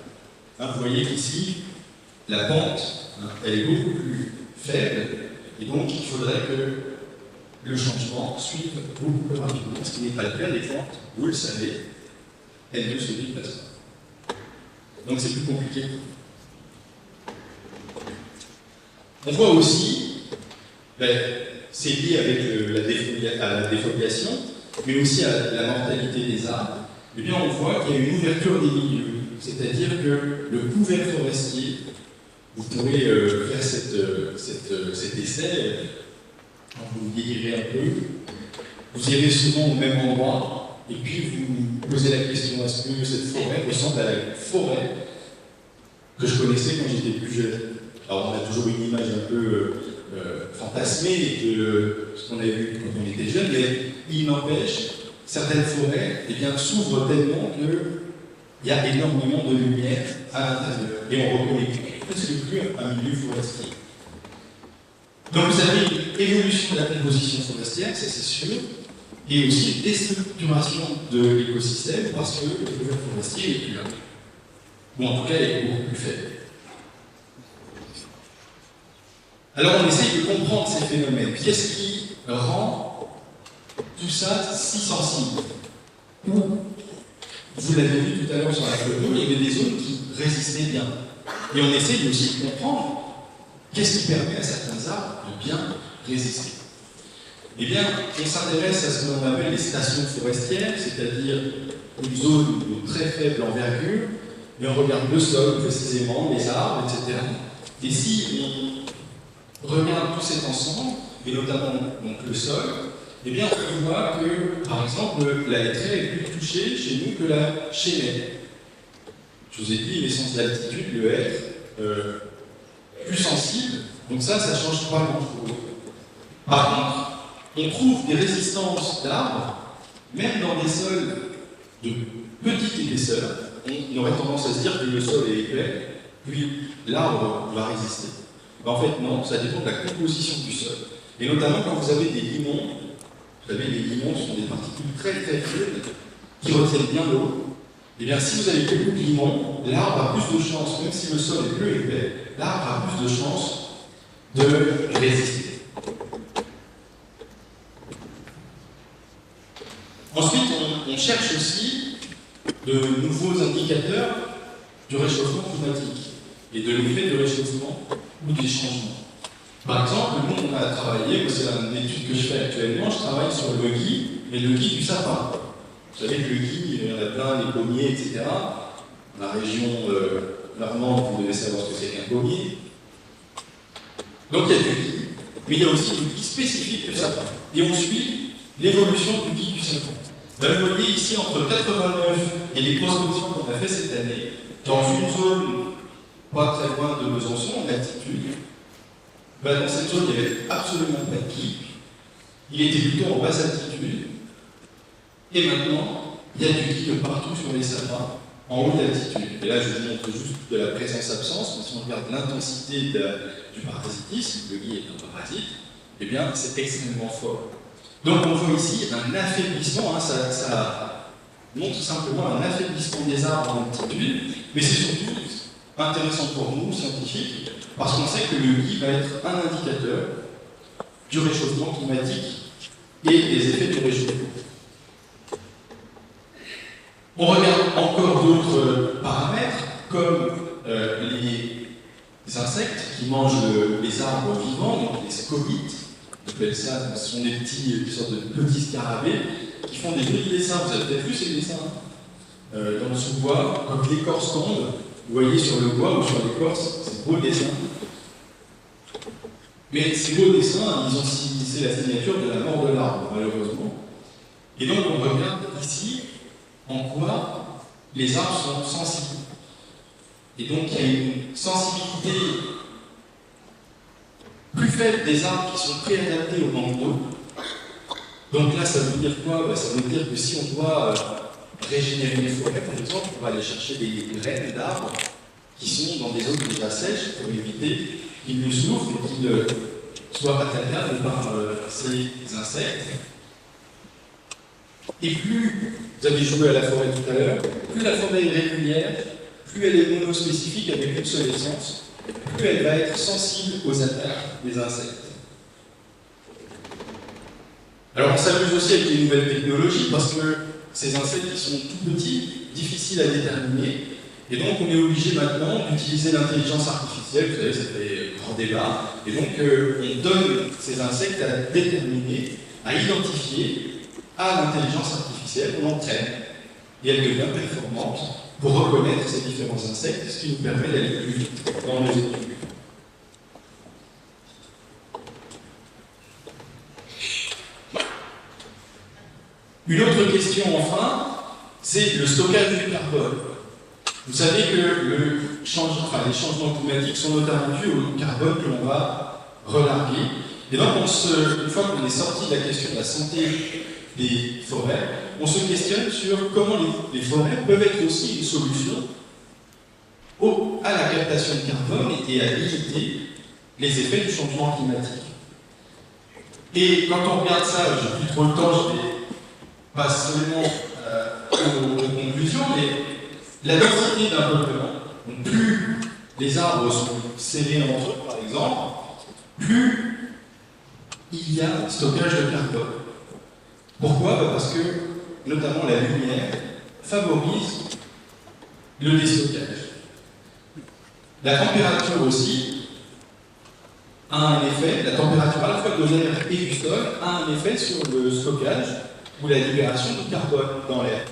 Vous voyez qu'ici, la pente, elle est beaucoup plus faible, et donc il faudrait que le changement suive beaucoup plus rapidement, ce qui n'est pas le cas des plantes, vous le savez, elles ne se déplacent pas. Donc c'est plus compliqué. On voit aussi, c'est lié avec la défoliation, mais aussi à la mortalité des arbres. Eh bien on voit qu'il y a une ouverture des milieux, c'est-à-dire que le couvert forestier, vous pourrez faire cet essai, vous vieillirez un peu, vous irez souvent au même endroit, et puis vous posez la question, est-ce que cette forêt ressemble à la forêt que je connaissais quand j'étais plus jeune? Alors on a toujours une image un peu fantasmée de ce qu'on avait vu quand on était jeune, mais il n'empêche, certaines forêts s'ouvrent tellement qu'il y a énormément de lumière à l'intérieur, et on reconnaît presque plus un milieu forestier. Donc vous avez une évolution de la composition forestière, ça c'est sûr, et aussi une déstructuration de l'écosystème parce que le couvert forestier est plus là. Ou en tout cas est beaucoup plus faible. Alors on essaye de comprendre ces phénomènes. Qu'est-ce qui rend tout ça si sensible? Vous l'avez vu tout à l'heure sur la photo, il y avait des zones qui résistaient bien. Et on essaye aussi de comprendre qu'est-ce qui permet à certains arbres de bien résister. Eh bien, on s'intéresse à ce qu'on appelle les stations forestières, c'est-à-dire une zone de très faible envergure, et on regarde le sol précisément, les arbres, etc. Et si on regarde tout cet ensemble, et notamment donc, le sol, eh bien on voit que, par exemple, la hêtraie est plus touchée chez nous que la chênaie. Je vous ai dit, l'essence d'altitude, le hêtre, plus sensible, donc ça change pas grand-chose. Par contre, on trouve des résistances d'arbres, même dans des sols de petite épaisseur. On aurait tendance à se dire que le sol est épais, puis l'arbre va résister. En fait, non, ça dépend de la composition du sol. Et notamment quand vous avez des limons, vous savez, les limons sont des particules très très fines qui retiennent bien l'eau. Et bien, si vous avez beaucoup de limons, l'arbre a plus de chances, même si le sol est peu épais, l'arbre a plus de chances de résister. Ensuite, on cherche aussi de nouveaux indicateurs du réchauffement climatique et de l'effet de réchauffement ou des changements. Par exemple, nous, on a travaillé, c'est une étude que je fais actuellement, je travaille sur le gui, mais le gui du sapin. Vous savez que le gui, il y en a plein, les pommiers, etc. Dans la région normande, vous devez savoir ce que c'est qu'un pommier. Donc il y a du gui, mais il y a aussi du gui spécifique du sapin. Et on suit l'évolution du gui du sapin. Là, vous voyez ici, entre 89 et les prospection qu'on a fait cette année, dans une zone pas très loin de Besançon, en altitude, dans cette zone, il n'y avait absolument pas de gui. Il était plutôt en basse altitude. Et maintenant, il y a du gui de partout sur les sapins, en haute altitude. Et là, je vous montre juste de la présence-absence, mais si on regarde l'intensité du parasitisme, le gui est un parasite, eh bien, c'est extrêmement fort. Donc, on voit ici un affaiblissement, ça montre simplement un affaiblissement des arbres en altitude, mais c'est surtout intéressant pour nous, scientifiques, parce qu'on sait que le gui va être un indicateur du réchauffement climatique et des effets du réchauffement. On regarde encore d'autres paramètres, comme les insectes qui mangent les arbres vivants, donc les scolytes. On appelle ça, ce sont des sortes de petits scarabées qui font des jolis dessins. Vous avez peut-être vu ces dessins dans le sous-bois, quand l'écorce tombe, vous voyez sur le bois ou sur l'écorce, c'est beau dessin. Mais ces beaux dessins, c'est la signature de la mort de l'arbre, malheureusement. Et donc on regarde ici en quoi les arbres sont sensibles. Et donc il y a une sensibilité plus faible des arbres qui sont préadaptés au manque d'eau. Donc là, ça veut dire quoi? Ça veut dire que si on doit régénérer les forêts, par exemple, on va aller chercher des graines d'arbres qui sont dans des zones déjà sèches pour éviter qu'ils ne souffrent et qu'ils ne soient attaquables par ces insectes. Et plus, vous avez joué à la forêt tout à l'heure, plus la forêt est régulière, plus elle est monospécifique avec une seule essence, plus elle va être sensible aux attaques des insectes. Alors on s'amuse aussi avec les nouvelles technologies parce que ces insectes ils sont tout petits, difficiles à déterminer, et donc on est obligé maintenant d'utiliser l'intelligence artificielle, vous savez, ça fait grand débat, et donc on donne ces insectes à déterminer, à identifier à l'intelligence artificielle, on l'entraîne, et elle devient performante pour reconnaître ces différents insectes, ce qui nous permet d'aller plus vite dans nos études. Une autre question enfin, c'est le stockage du carbone. Vous savez que les changements climatiques sont notamment dus au carbone que l'on va relarguer. Et donc, une fois qu'on est sorti de la question de la santé des forêts, on se questionne sur comment les forêts peuvent être aussi une solution à la captation de carbone et à limiter les effets du changement climatique. Et quand on regarde ça, j'ai plus trop le temps, je vais pas seulement aux conclusions, mais la densité d'un peuplement, donc plus les arbres sont scellés entre eux, par exemple, plus il y a stockage de carbone. Pourquoi? Parce que, notamment, la lumière favorise le déstockage. La température aussi a un effet, la température à la fois de l'air et du sol a un effet sur le stockage ou la libération du carbone dans l'air.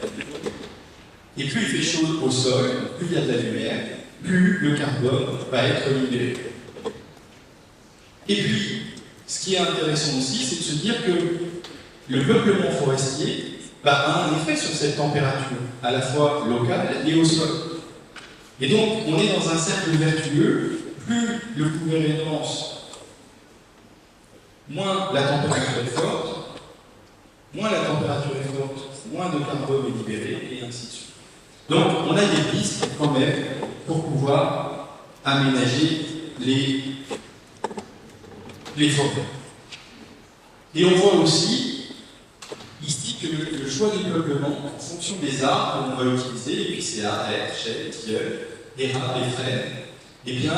Et plus il fait chaud au sol, plus il y a de la lumière, plus le carbone va être libéré. Et puis, ce qui est intéressant aussi, c'est de se dire que le peuplement forestier a un effet sur cette température, à la fois locale et au sol. Et donc, on est dans un cercle vertueux, plus le couvert est dense, moins la température est forte, moins la température est forte, moins de carbone est libéré, et ainsi de suite. Donc, on a des pistes quand même pour pouvoir aménager les forêts. Et on voit aussi ici que le choix du peuplement, en fonction des arbres qu'on va utiliser, épicéa, hêtre, chêne, tilleul, érable et frêne, eh bien,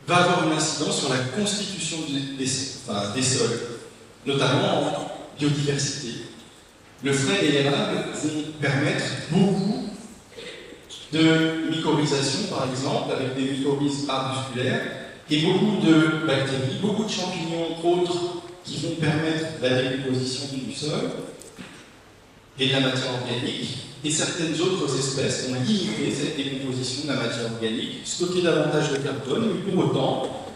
va avoir une incidence sur la constitution des sols, notamment en biodiversité. Le frêne et l'érable vont permettre beaucoup de mycorhisation, par exemple, avec des mycorhizes arbusculaires, et beaucoup de bactéries, beaucoup de champignons autres qui vont permettre la décomposition du sol et de la matière organique. Et certaines autres espèces vont limiter cette décomposition de la matière organique, stocker davantage de carbone, mais pour autant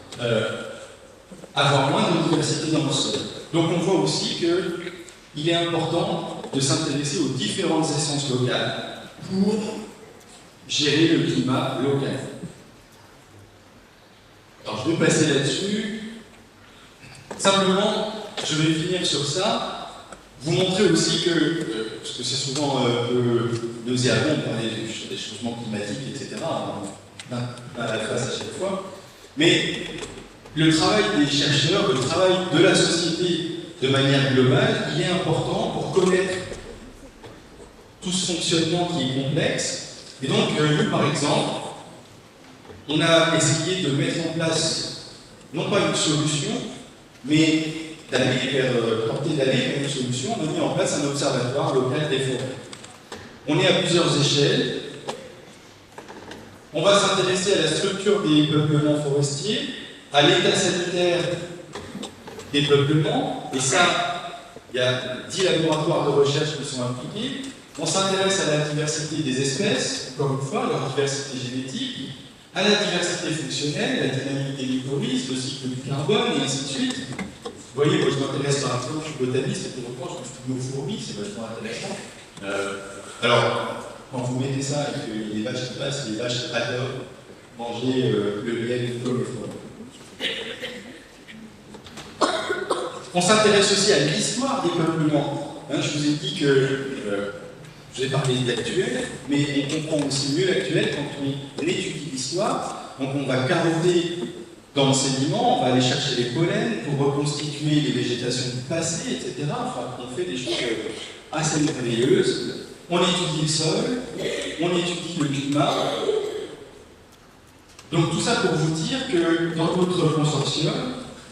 avoir moins de diversité dans le sol. Donc on voit aussi qu'il est important de s'intéresser aux différentes essences locales pour gérer le climat local. Alors je vais passer là-dessus. Simplement, je vais finir sur ça, vous montrer aussi que, parce que c'est souvent un peu nauséabond de parler des changements climatiques, etc., on a la face à chaque fois, mais le travail des chercheurs, le travail de la société de manière globale, il est important pour connaître tout ce fonctionnement qui est complexe. Et donc, nous, par exemple, on a essayé de mettre en place, non pas une solution, mais tenter d'aller vers une solution. On a mis en place un observatoire local des forêts. On est à plusieurs échelles. On va s'intéresser à la structure des peuplements forestiers, à l'état sanitaire des peuplements, et ça, il y a 10 laboratoires de recherche qui sont impliqués. On s'intéresse à la diversité des espèces, encore une fois, leur diversité génétique, à la diversité fonctionnelle, la dynamique des mycorhizes, le cycle du carbone, et ainsi de suite. Vous voyez, moi je m'intéresse par exemple, je suis botaniste, et pour autant je me fous aux fourmis, c'est vachement intéressant. Alors, quand vous mettez ça et que les vaches qui passent, les vaches adorent manger le miel comme les fourmis. On s'intéresse aussi à l'histoire des peuplements. Je vous ai dit que je vais parler de l'actuel, mais on comprend aussi mieux l'actuel quand on étudie l'histoire. Donc on va carotter dans le sédiment, on va aller chercher les pollens pour reconstituer les végétations du passé, etc. Enfin, on fait des choses assez merveilleuses. On étudie le sol, on étudie le climat. Donc tout ça pour vous dire que dans notre consortium,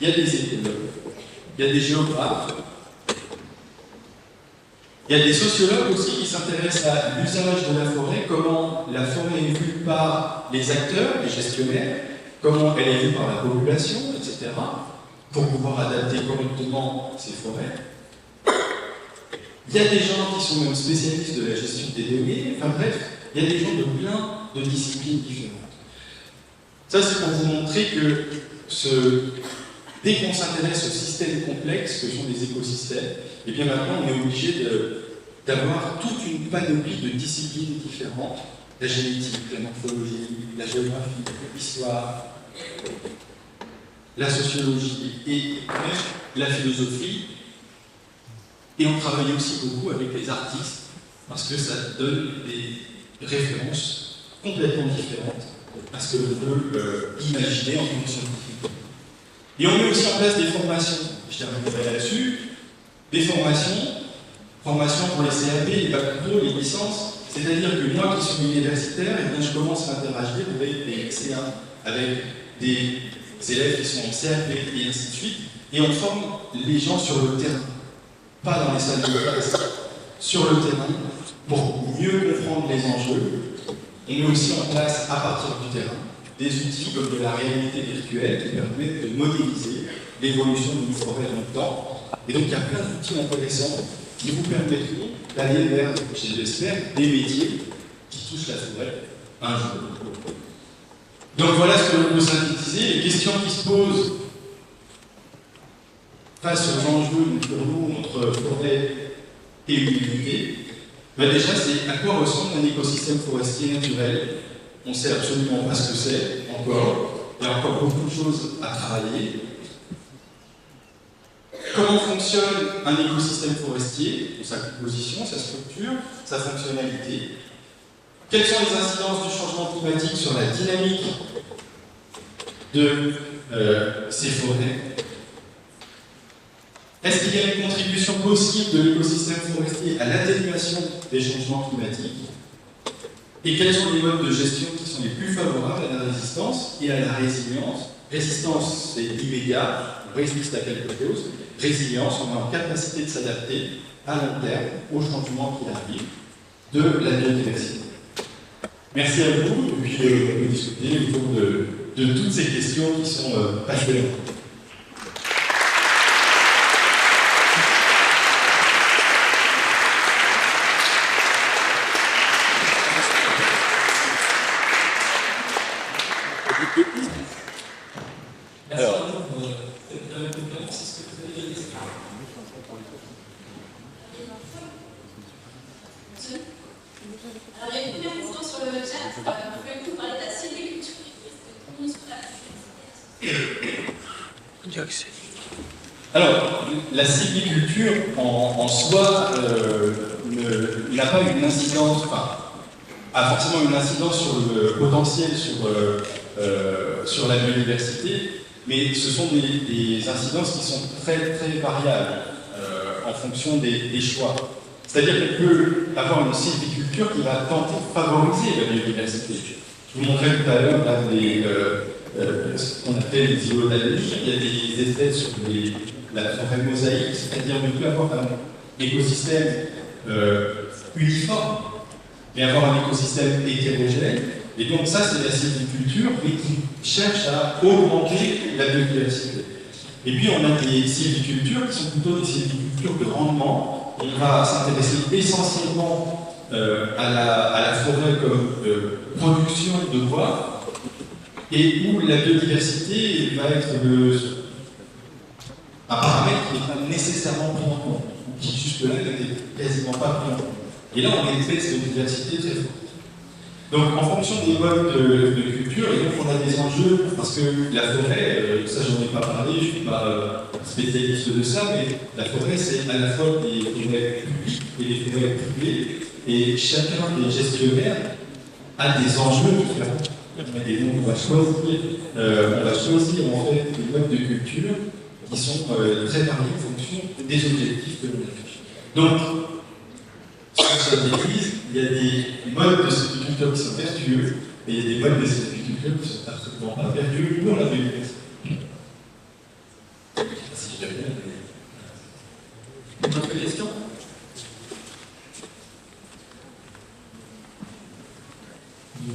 il y a des écologues, il y a des géographes, il y a des sociologues aussi qui s'intéressent à l'usage de la forêt, comment la forêt est vue par les acteurs, les gestionnaires, comment elle est vue par la population, etc., pour pouvoir adapter correctement ces forêts. Il y a des gens qui sont même spécialistes de la gestion des données, enfin bref, il y a des gens de plein de disciplines différentes. Ça, c'est pour vous montrer que dès qu'on s'intéresse aux systèmes complexes que sont les écosystèmes, et bien maintenant on est obligé d'avoir toute une panoplie de disciplines différentes, la génétique, la morphologie, la géographie, l'histoire, la sociologie et même la philosophie. Et on travaille aussi beaucoup avec les artistes, parce que ça donne des références complètement différentes à ce que l'on peut imaginer en tant que scientifique. Et on met aussi en place des formations. je terminerai là-dessus. Les formations pour les CAP, les bacs pro, les licences, c'est-à-dire que moi qui suis universitaire, eh bien, je commence à interagir avec des C1, avec des élèves qui sont en CAP et ainsi de suite, et on forme les gens sur le terrain, pas dans les salles de classe, sur le terrain, pour mieux comprendre les enjeux. On met aussi en place, à partir du terrain, des outils comme de la réalité virtuelle qui permettent de modéliser l'évolution d'une forêt dans le temps. Et donc il y a plein d'outils intéressants qui vous permettront d'aller vers, je l'espère, des métiers qui touchent la forêt un jour. Donc voilà ce que l'on peut synthétiser. Les questions qui se posent face aux enjeux pour nous entre forêt et humanité, ben déjà c'est à quoi ressemble un écosystème forestier naturel. On ne sait absolument pas ce que c'est encore. Il y a encore beaucoup de choses à travailler. Comment fonctionne un écosystème forestier, sa composition, sa structure, sa fonctionnalité? Quelles sont les incidences du changement climatique sur la dynamique de ces forêts? Est-ce qu'il y a une contribution possible de l'écosystème forestier à l'atténuation des changements climatiques? Et quels sont les modes de gestion qui sont les plus favorables à la résistance et à la résilience? Résistance, c'est immédiat, on résiste à quelque chose. Résilience, on est en capacité de s'adapter à long terme aux changements qui arrivent de la biodiversité. Merci à vous, et puis on peut discuter autour de toutes ces questions qui sont passionnantes. Alors, la sylviculture en soi n'a pas une incidence, enfin, a forcément une incidence sur le potentiel, sur la biodiversité, mais ce sont des incidences qui sont très très variables en fonction des choix. C'est-à-dire qu'on peut avoir une sylviculture qui va tenter de favoriser la biodiversité. Je vous montrais tout à l'heure ce qu'on appelle les îlots d'Alger. Il y a des effets sur la forêt mosaïque, c'est-à-dire ne plus avoir un écosystème uniforme, mais avoir un écosystème hétérogène. Et donc ça, c'est la sylviculture, mais qui cherche à augmenter la biodiversité. Et puis on a des sylvicultures qui sont plutôt des sylvicultures de rendement. On va s'intéresser essentiellement à la forêt comme production de bois, et où la biodiversité va être un paramètre qui n'est pas nécessairement pris en compte, qui jusque-là n'était quasiment pas pris en compte. Et là, on a une baisse de biodiversité très forte. Donc, en fonction des modes de culture, et donc on a des enjeux, parce que la forêt, ça j'en ai pas parlé, je ne suis pas spécialiste de ça, mais la forêt c'est à la fois des forêts publiques et des forêts privées, et chacun des gestionnaires a des enjeux différents. Et donc on va choisir en fait des modes de culture qui sont très variés en fonction des objectifs que l'on a. Donc, sur cette maîtrise, il y a des modes de sylviculture qui sont vertueux, et il y a des modes de sylviculture qui sont absolument pas vertueux pour la biodiversité. Je ne sais pas si j'ai bien. D'autres questions?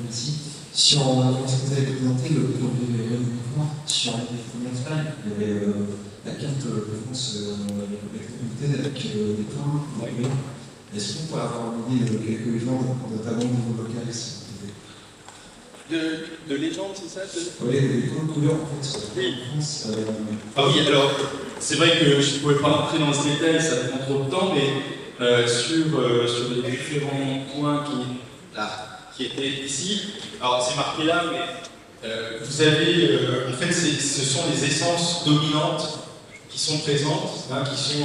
Merci. Sur ce que vous avez présenté, le mouvement sur les premières Espagne, il y avait la carte de France métropolitaine avec des trains. Est-ce qu'on pourrait avoir une idée de quelques légendes, notamment au niveau local, s'il vous plaît? De légendes, c'est ça? Oui, des couleurs en fait. Oui. En France, Ah oui, alors, c'est vrai que je ne pouvais pas rentrer dans ce détail, ça prend trop de temps, mais sur les différents points qui étaient ici, alors c'est marqué là, mais vous avez, en fait, ce sont les essences dominantes qui sont présentes, hein, qui sont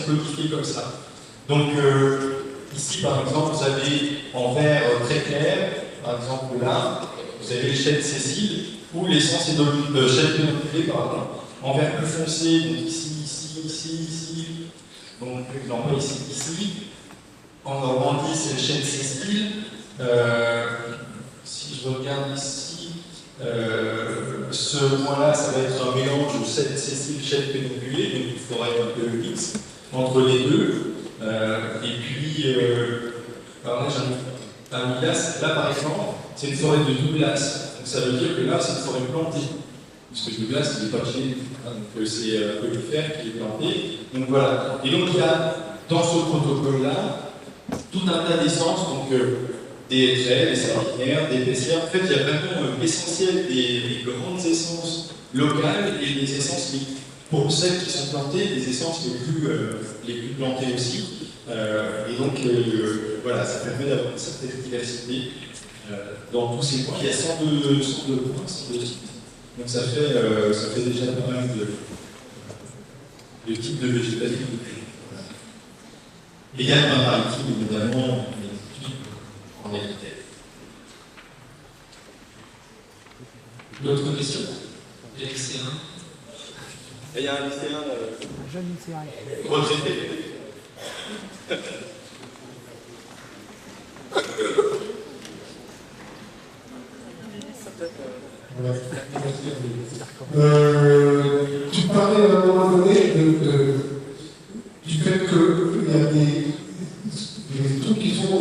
codifiées comme ça. Donc, ici, par exemple, vous avez en vert très clair, par exemple là, vous avez les chênes sessiles, ou l'essence chêne pédonculé, pardon, en vert plus foncé, donc ici, ici. Donc, l'endroit ici. En Normandie, c'est le chêne sessile. Si je regarde ici, ce mois-là, ça va être un mélange de chêne sessile, chêne pédonculé, donc il faudrait un peu mix entre les deux. Et puis, alors là, j'ai un Douglas. Là, par exemple, c'est une forêt de Douglas. Donc, ça veut dire que là, c'est une forêt plantée. Parce que le Douglas, il n'est pas gelé. Hein, donc, c'est un conifère qui est planté. Donc, voilà. Et donc, il y a, dans ce protocole-là, tout un tas d'essences, donc des hêtraies, des sapinières, des baissières. En fait, il y a vraiment l'essentiel des grandes essences locales et des essences pour celles qui sont plantées, des essences les plus plantées aussi. Et donc, voilà, ça permet d'avoir une certaine diversité dans tous ces points. Il y a 102 points, 102 sites. Donc, ça fait déjà pas mal de types de végétation. Et il y a un maritime, évidemment, en réalité. D'autres questions? J'ai lycéen. Il y a un lycéen. Jeune lycéen. Retraité. Tu parlais à un moment donné du fait qu'il y a des trucs qui sont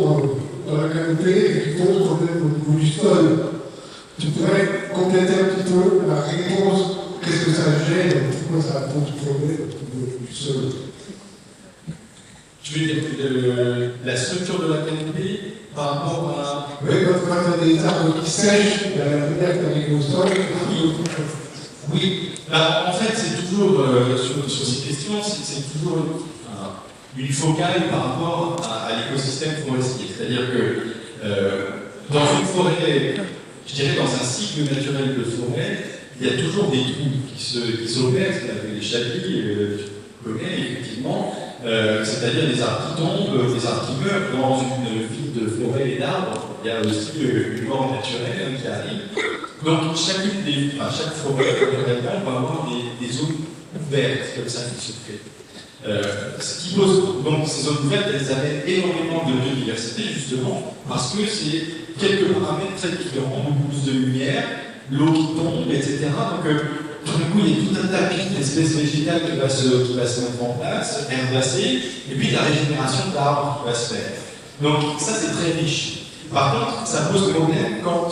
dans la canopée et qui posent problème au niveau du sol. Tu pourrais compléter un petit peu la réponse, qu'est-ce que ça gêne, pourquoi ça pose problème au niveau du sol. Tu veux dire la structure de la canopée par rapport à... Oui, quand tu as des arbres qui sèchent, il y a la manière avec le sol. Oui, bah, en fait, c'est toujours, sur ces questions, c'est toujours une focale par rapport à l'écosystème forestier. C'est-à-dire que dans une forêt, je dirais dans un cycle naturel de forêt, il y a toujours des trous qui s'opèrent, c'est-à-dire les chapis, tu connais effectivement, c'est-à-dire des arbres qui tombent, des arbres qui meurent dans une ville de forêt et d'arbres. Il y a aussi une mort naturelle qui arrive. Donc, chaque forêt, on va avoir des zones ouvertes, comme ça, qui se créent. Ce qui pose, donc, ces zones ouvertes, elles amènent énormément de biodiversité, justement, parce que c'est quelques paramètres très différents, beaucoup plus de lumière, l'eau qui tombe, etc. Donc, tout d'un coup, il y a tout un tapis d'espèces végétales qui va se mettre en place, herbacées, et puis la régénération d'arbres qui va se faire. Donc, ça, c'est très riche. Par contre, ça pose problème quand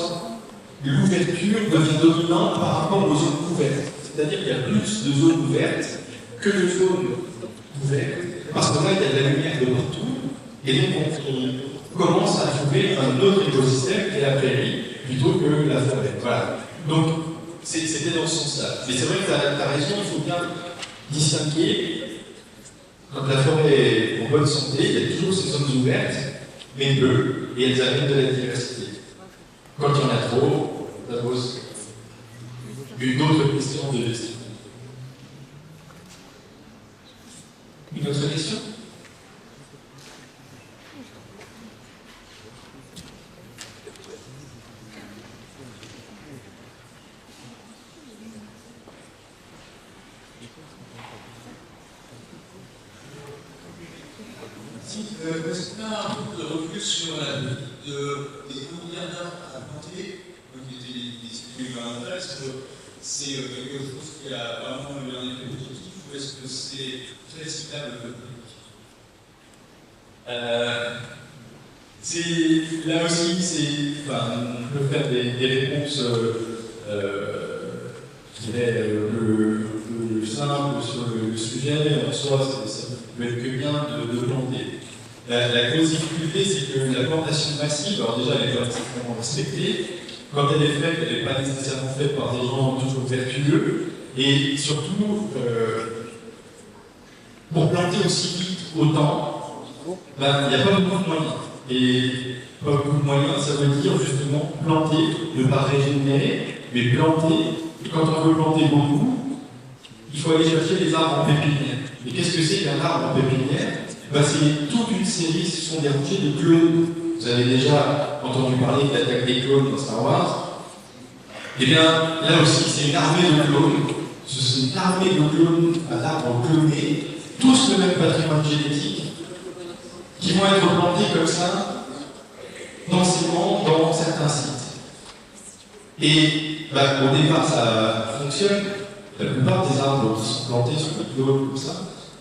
l'ouverture devient dominante par rapport aux zones couvertes. C'est-à-dire qu'il y a plus de zones ouvertes que de zones ouvertes, parce que là, il y a de la lumière de partout, et donc on commence à trouver un autre écosystème qui est la prairie, plutôt que la forêt. Voilà. Donc, c'était dans ce sens-là. Mais c'est vrai que tu as raison, il faut bien distinguer. Quand la forêt est en bonne santé, il y a toujours ces zones ouvertes, mais peu, et elles amènent de la diversité. Quand il y en a trop, ça pose une autre question de gestion. Une autre question? Est-ce qu'on a un peu de recul sur les milliards d'arbres à planter, qui étaient des cellules environnementales? Est-ce que c'est quelque chose qui a vraiment eu un effet positif ou est-ce que c'est très ciblable politique? Là aussi, on peut faire des réponses, je dirais, le simple sur le sujet. En soi, ça peut être que bien de planter. La grosse difficulté, c'est que la plantation massive, alors déjà, elle est particulièrement respectée. Quand elle est faite, elle n'est pas nécessairement faite par des gens toujours vertueux. Et surtout, pour planter aussi vite autant, il n'y a pas beaucoup de moyens. Et pas beaucoup de moyens, ça veut dire justement planter, ne pas régénérer, mais planter. Et quand on veut planter beaucoup, il faut aller chercher les arbres en pépinière. Et qu'est-ce que c'est qu'un arbre en pépinière? C'est toute une série, ce sont des rangées de clones. Vous avez déjà entendu parler de l'attaque des clones dans Star Wars. Eh bien, là aussi, c'est une armée de clones. C'est une armée de clones à l'arbre cloné tous le même patrimoine génétique qui vont être plantés comme ça, densément, dans certains sites. Et au départ, ça fonctionne. La plupart des arbres qui sont plantés sont plutôt comme ça.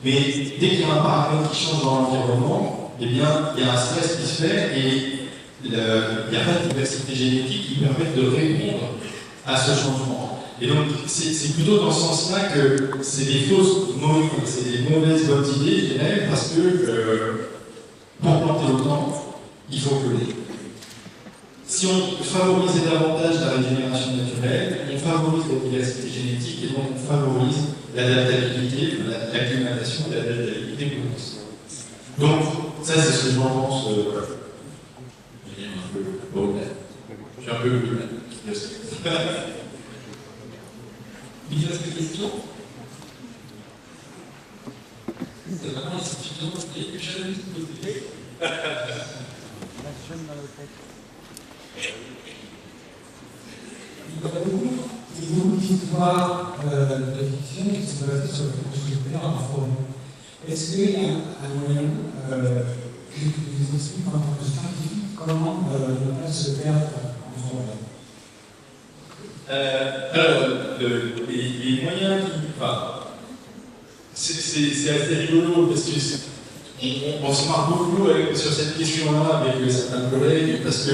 Mais dès qu'il y a un paramètre qui change dans l'environnement, eh bien, il y a un stress qui se fait et il n'y a pas de diversité génétique qui permette de répondre à ce changement. Et donc, c'est plutôt dans ce sens-là que c'est des c'est des mauvaises bonnes idées, je dirais, parce que pour planter autant, il faut coller. Si on favorise davantage la régénération naturelle, on favorise la diversité génétique et donc on favorise l'adaptabilité, l'acclimatation et l'adaptabilité pour tous. Donc, ça, c'est ce que j'en pense. Je suis un peu je sais. Il reste des questions? C'est vraiment insuffisant, et j'avais envie de poser. Il y a beaucoup d'histoires de fiction qui sont basées sur le constructeur en forme. Est-ce qu'il y a un moyen que vous expliquez en tant que scientifique comment ne pas se perdre en forme? Alors, les moyens c'est assez rigolo parce que on se marre beaucoup sur cette question-là avec certains collègues parce que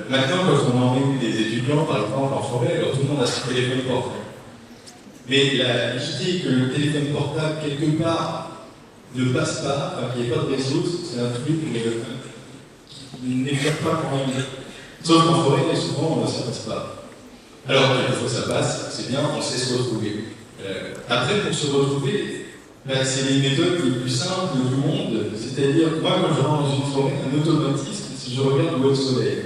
maintenant, quand on emmène des étudiants, par exemple, en forêt, alors tout le monde a son téléphone portable. Mais l'idée que le téléphone portable, quelque part, ne passe pas, qu'il n'y ait pas de réseau, c'est un truc qui n'éclaire pas quand même. Sauf qu'en forêt, souvent, ça ne passe pas. Alors, une fois que ça passe, c'est bien, on sait se retrouver. Après, pour se retrouver, c'est les méthodes les plus simples du monde. C'est-à-dire, moi, quand je rentre dans une forêt, un automatisme, si je regarde où est le soleil.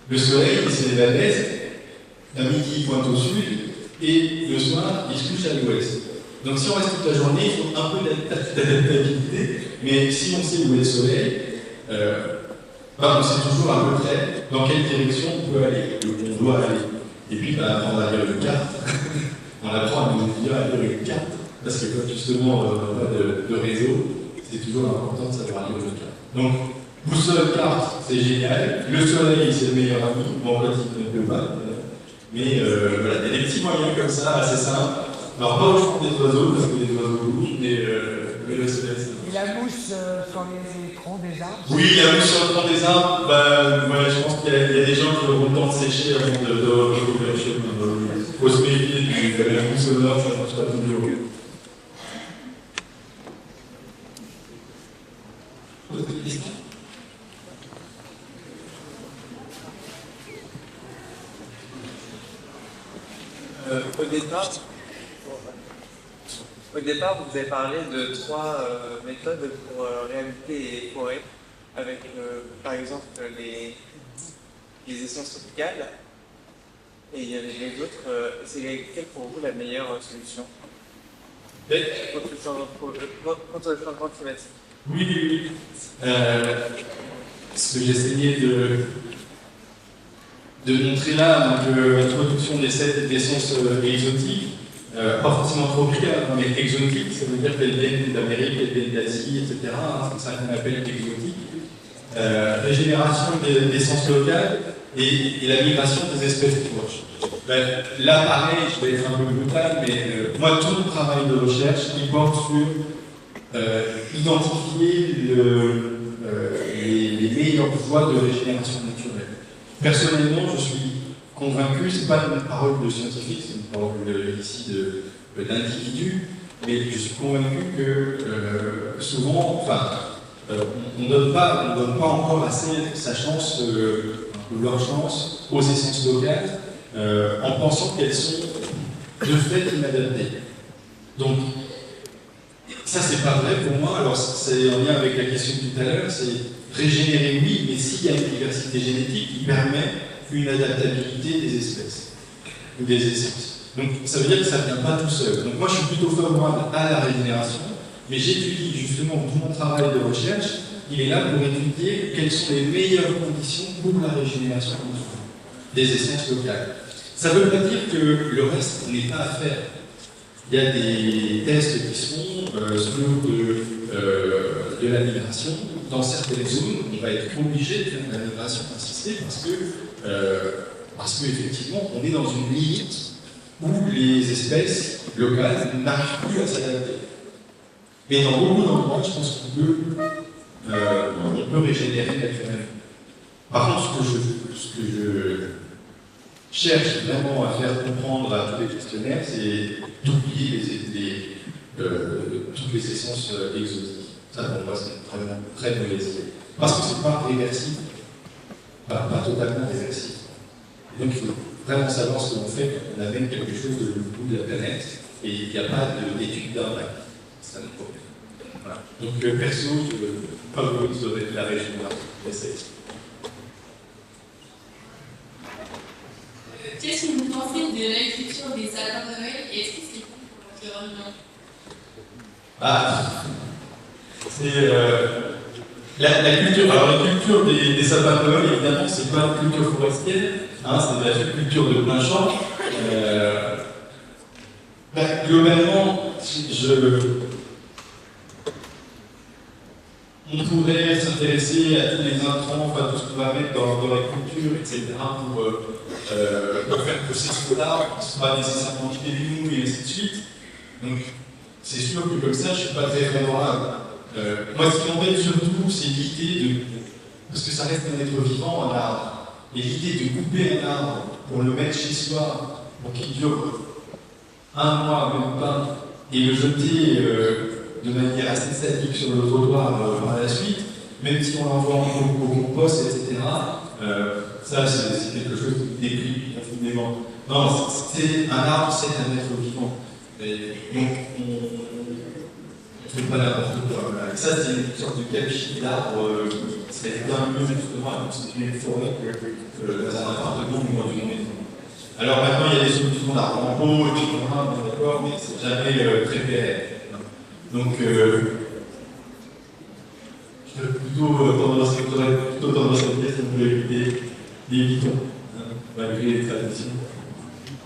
Le soleil, c'est la baisse, à midi, il pointe au sud, et le soir, il se couche à l'ouest. Donc, si on reste toute la journée, il faut un peu d'adaptabilité, mais si on sait où est le soleil, on sait toujours à peu près dans quelle direction on peut aller, on doit aller. Et puis, apprendre à lire le carte. On apprend à nous dire à lire une carte, parce que comme justement, on n'a pas de réseau, c'est toujours important de savoir lire le carte. Donc, boussole, carte, c'est génial. Le soleil, c'est le meilleur ami. Bon, quand il ne peut pas. Mais voilà, il y a des petits moyens comme ça, assez simples. Alors, pas au champ des oiseaux, parce que les oiseaux bougent, mais le soleil, c'est. Et la mousse sur les troncs des arbres? Oui, la mousse sur le tronc des arbres, voilà, je pense qu'il y a des gens qui auront le temps de sécher avant de recouvrir le chemin. Il faut se méfier de la mousse sonore, ça ne marche pas toujours. Autre question? Au départ, vous avez parlé de 3 méthodes pour réhabiliter les forêts, avec par exemple les essences tropicales, et il y avait les autres. C'est quelle pour vous la meilleure solution contre le changement climatique? Oui. Ce que j'essayais de montrer là, donc l'introduction d'essences exotiques, pas forcément tropicales, mais exotiques, ça veut dire qu'elles viennent d'Amérique, elles viennent d'Asie, etc. C'est ça qu'on appelle exotique. Régénération d'essences locales et la migration des espèces proches. Là, pareil, je vais être un peu brutal, mais moi, tout mon travail de recherche, il porte sur identifier les meilleures voies de régénération naturelle. Personnellement, je suis convaincu, ce n'est pas une parole de scientifique, c'est une parole ici d'individu, mais je suis convaincu que souvent, on ne donne pas encore assez sa chance, leur chance aux essences locales, en pensant qu'elles sont de fait inadaptées. Donc, ça c'est pas vrai pour moi, alors c'est en lien avec la question de tout à l'heure, c'est régénérer oui, mais s'il y a une diversité génétique qui permet une adaptabilité des espèces ou des essences. Donc ça veut dire que ça ne vient pas tout seul. Donc moi je suis plutôt favorable à la régénération, mais j'étudie justement tout mon travail de recherche, il est là pour étudier quelles sont les meilleures conditions pour la régénération des essences locales. Ça ne veut pas dire que le reste n'est pas à faire. il y a des tests qui sont sur de la migration. Dans certaines zones, on va être obligé de faire de la migration assistée parce qu'effectivement, on est dans une limite où les espèces locales n'arrivent plus à s'adapter. Mais dans beaucoup d'endroits, je pense qu'on peut régénérer naturellement. Par contre, ce que je cherche vraiment à faire comprendre à tous les gestionnaires, c'est d'oublier toutes les essences exotiques. Ça, pour moi, c'est une très mauvaise idée. Parce que c'est pas réversible, pas totalement réversible. Et donc, il faut vraiment savoir ce que l'on fait quand on amène quelque chose de bout de la planète et il n'y a pas d'étude d'impact. C'est un problème. Voilà. Donc, perso, je favorise la région là. Qu'est-ce que vous pensez de l'agriculture des sapins de Noël et est-ce que c'est bon pour l'environnement? C'est la culture. Alors, la culture des sapins de Noël, évidemment, c'est pas une culture forestière, c'est de la culture de plein champ. Globalement, on pourrait s'intéresser à tous les intrants, tout ce qu'on va mettre dans la culture, etc., pour faire pousser ce d'arbres qui ne sont pas nécessairement chez nous, et ainsi de suite. Donc, c'est sûr que comme ça, je ne suis pas très favorable. Moi, ce qui m'embête surtout, c'est l'idée de. Parce que ça reste un être vivant, un arbre. Et l'idée de couper un arbre pour le mettre chez soi, pour qu'il dure un mois, même pas, et le jeter de manière assez statique sur le trottoir par la suite, même si on l'envoie au compost, etc., ça, c'est quelque chose qui déplie profondément. Non, c'est un arbre, c'est un être vivant. Et donc, on ne fait pas n'importe quoi. Voilà. Ça, c'est une sorte de capichi d'arbre qui serait bien mieux justement à constituer une forêt dans un appartement ou dans une maison. Alors maintenant, il y a des solutions d'arbres en pot, etc., d'accord, mais c'est jamais très pérenne. Donc, je vais plutôt tendance à dire qu'on peut éviter les bitons, malgré les traditions.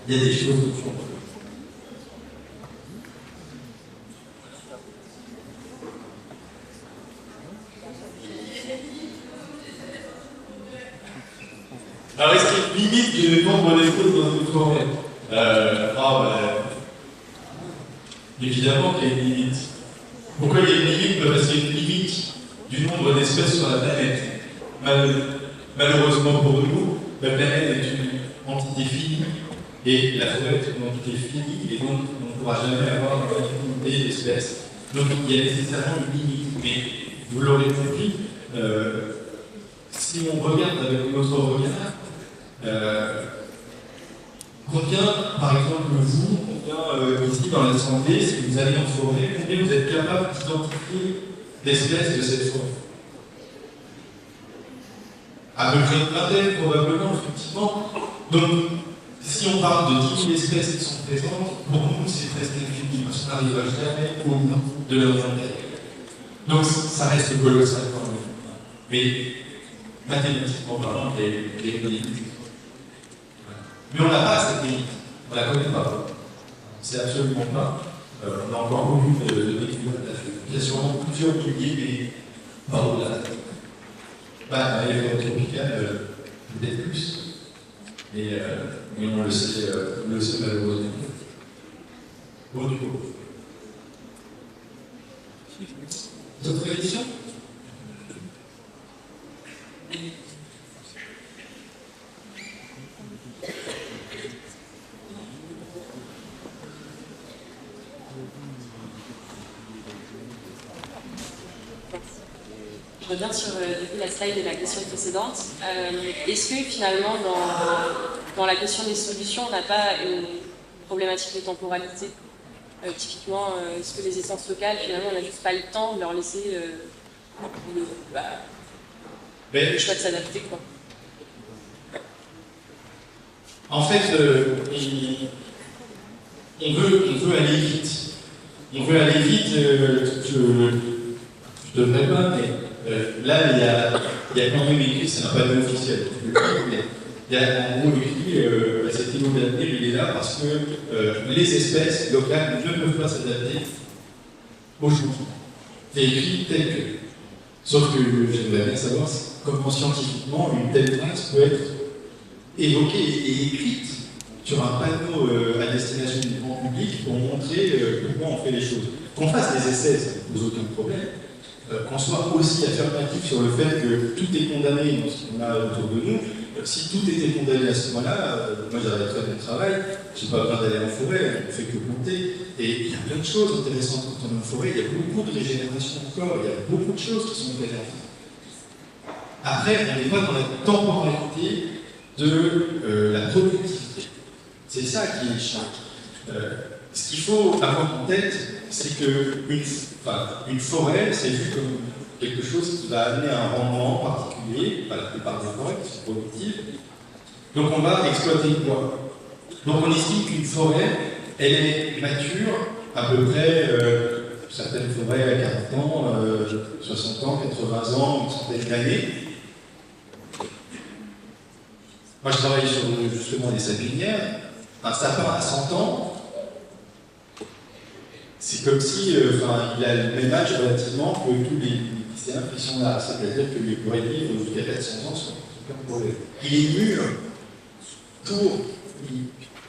Il y a des choses qui font. Alors, est-ce qu'il y a une limite du nombre d'espèces dans une forêt? Évidemment qu'il y a une limite. Pourquoi il y a une limite? Parce qu'il y a une limite du nombre d'espèces sur la planète. Malheureusement pour nous, la planète est une entité finie et la forêt est une entité finie et donc on ne pourra jamais avoir une infinité d'espèces. Donc il y a nécessairement une limite. Mais vous l'aurez compris, si on regarde avec notre regard, combien, par exemple, vous, ici dans la santé, si vous allez en forêt, combien vous êtes capable d'identifier l'espèce de cette forêt? À peu près une vingtaine, probablement, effectivement. Donc, si on parle de 10 000 espèces qui sont présentes, pour nous, c'est presque infini, parce qu'on n'arrivera jamais au bout de leur vingtaine. Donc, ça reste colossal quand même. Mais, mathématiquement parlant, les limites. Mais on n'a pas cette limite. On ne la connaît pas. C'est absolument pas. On a encore beaucoup d'études là-dessus. Il y a sûrement plusieurs milliers, mais pas au-delà. Les forêts tropicales, peut-être plus. Mais on le sait malheureusement. Bon, du coup. D'autres questions? Je reviens sur la slide de la question précédente. Est-ce que finalement, dans la question des solutions, on n'a pas une problématique de temporalité? Typiquement, est-ce que les essences locales, finalement, on n'a juste pas le temps de leur laisser le choix de s'adapter, quoi? En fait, on veut aller vite. On veut aller vite, je ne devrais pas, mais là, il y a quand même écrit, c'est un panneau officiel. Il y a en gros écrit, cet îlot d'avenir, il est là parce que les espèces locales ne peuvent pas s'adapter au changement. C'est écrit tel que. Sauf que j'aimerais bien savoir comment scientifiquement une telle phrase peut être évoquée et écrite sur un panneau à destination du grand public pour montrer pourquoi on fait les choses. Qu'on fasse des essais, ça ne pose aucun problème. Qu'on soit aussi affirmatif sur le fait que tout est condamné dans ce qu'on a autour de nous. Si tout était condamné à ce moment-là, moi j'arrêterais mon travail, je n'ai pas besoin d'aller en forêt, on ne fait que planter. Et il y a plein de choses intéressantes quand on est en forêt, il y a beaucoup de régénération encore, il y a beaucoup de choses qui sont intéressantes. Après, on n'est pas dans la temporalité de la productivité. C'est ça qui est chiant. Ce qu'il faut avoir en tête, c'est qu'une forêt, c'est vu comme quelque chose qui va amener un rendement particulier, pas la plupart des forêts qui sont productives. Donc on va exploiter le bois. Donc on estime qu'une forêt, elle est mature à peu près, certaines forêts à 40 ans, 60 ans, 80 ans, une centaine d'années. Moi je travaille sur justement des sapinières. Un sapin à 100 ans, c'est comme si il a le même âge relativement que tous les lycéens qui sont là. C'est-à-dire que les pourraient vivre jusqu'à 400 ans sans aucun problème. Il est mûr pour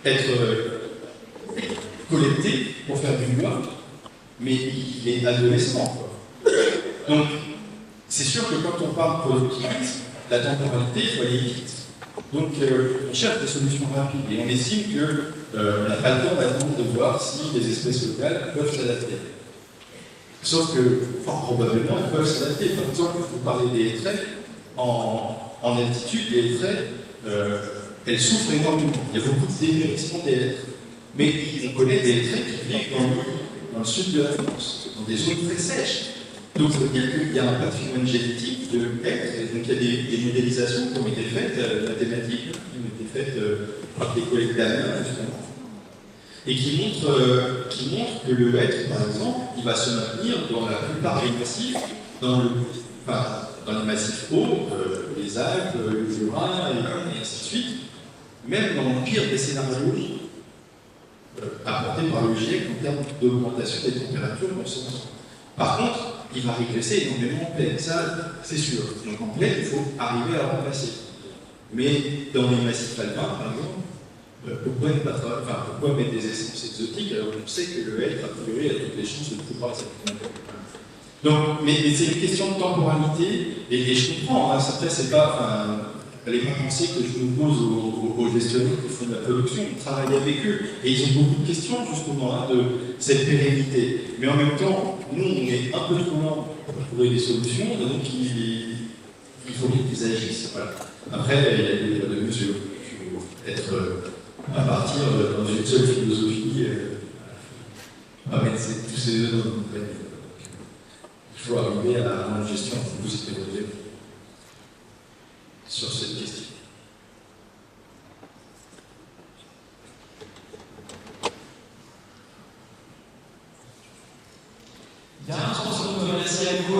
être collecté, pour faire du bois, mais il est adolescent. Quoi. Donc, c'est sûr que quand on parle de productivisme, la temporalité, il faut aller vite. Donc, on cherche des solutions rapides et on estime qu'on n'a pas le temps maintenant de voir si les espèces locales peuvent s'adapter. Sauf que, probablement, elles peuvent s'adapter. Par exemple, vous parlez des hêtraies, en altitude, les hêtraies, elles souffrent énormément. Il y a beaucoup de dépérissement des hêtres. Mais on connaît des hêtraies qui vivent dans le sud de la France, dans des zones très sèches. Donc, il y a un patrimoine génétique de hêtres, et donc il y a des modélisations qui ont été faites, mathématiques, qui ont été faites par des collègues d'Amiens, justement, et qui montrent que le hêtre, par exemple, il va se maintenir dans la plupart des massifs, dans les massifs hauts, les Alpes, le Jura, et ainsi de suite, même dans le pire des scénarios apportés par le GIEC en termes d'augmentation des températures dans ce sens. Par contre, il va régresser énormément en plaine, ça c'est sûr. Donc en plaine, il faut arriver à le remplacer. Mais dans les massifs alpins, par exemple, pourquoi mettre des essences exotiques alors qu'on sait que le hêtre, a priori, a toutes les chances de pouvoir s'accompagner. Donc, mais c'est une question de temporalité, et je comprends, hein, après c'est pas. Fallait pas penser que je me pose aux gestionnaires qui font de la production, on travaille avec eux, et ils ont beaucoup de questions justement là, de cette pérennité. Mais en même temps, nous on est un peu trop lents pour trouver des solutions, donc il faut qu'ils agissent. Voilà. Après, il y a des mesures. Il faut à partir dans une seule philosophie, pas mettre tous ces œufs dans une panier. Il faut arriver à une gestion plus équilibrée sur cette question. Bien, je pense qu'on peut remercier à vous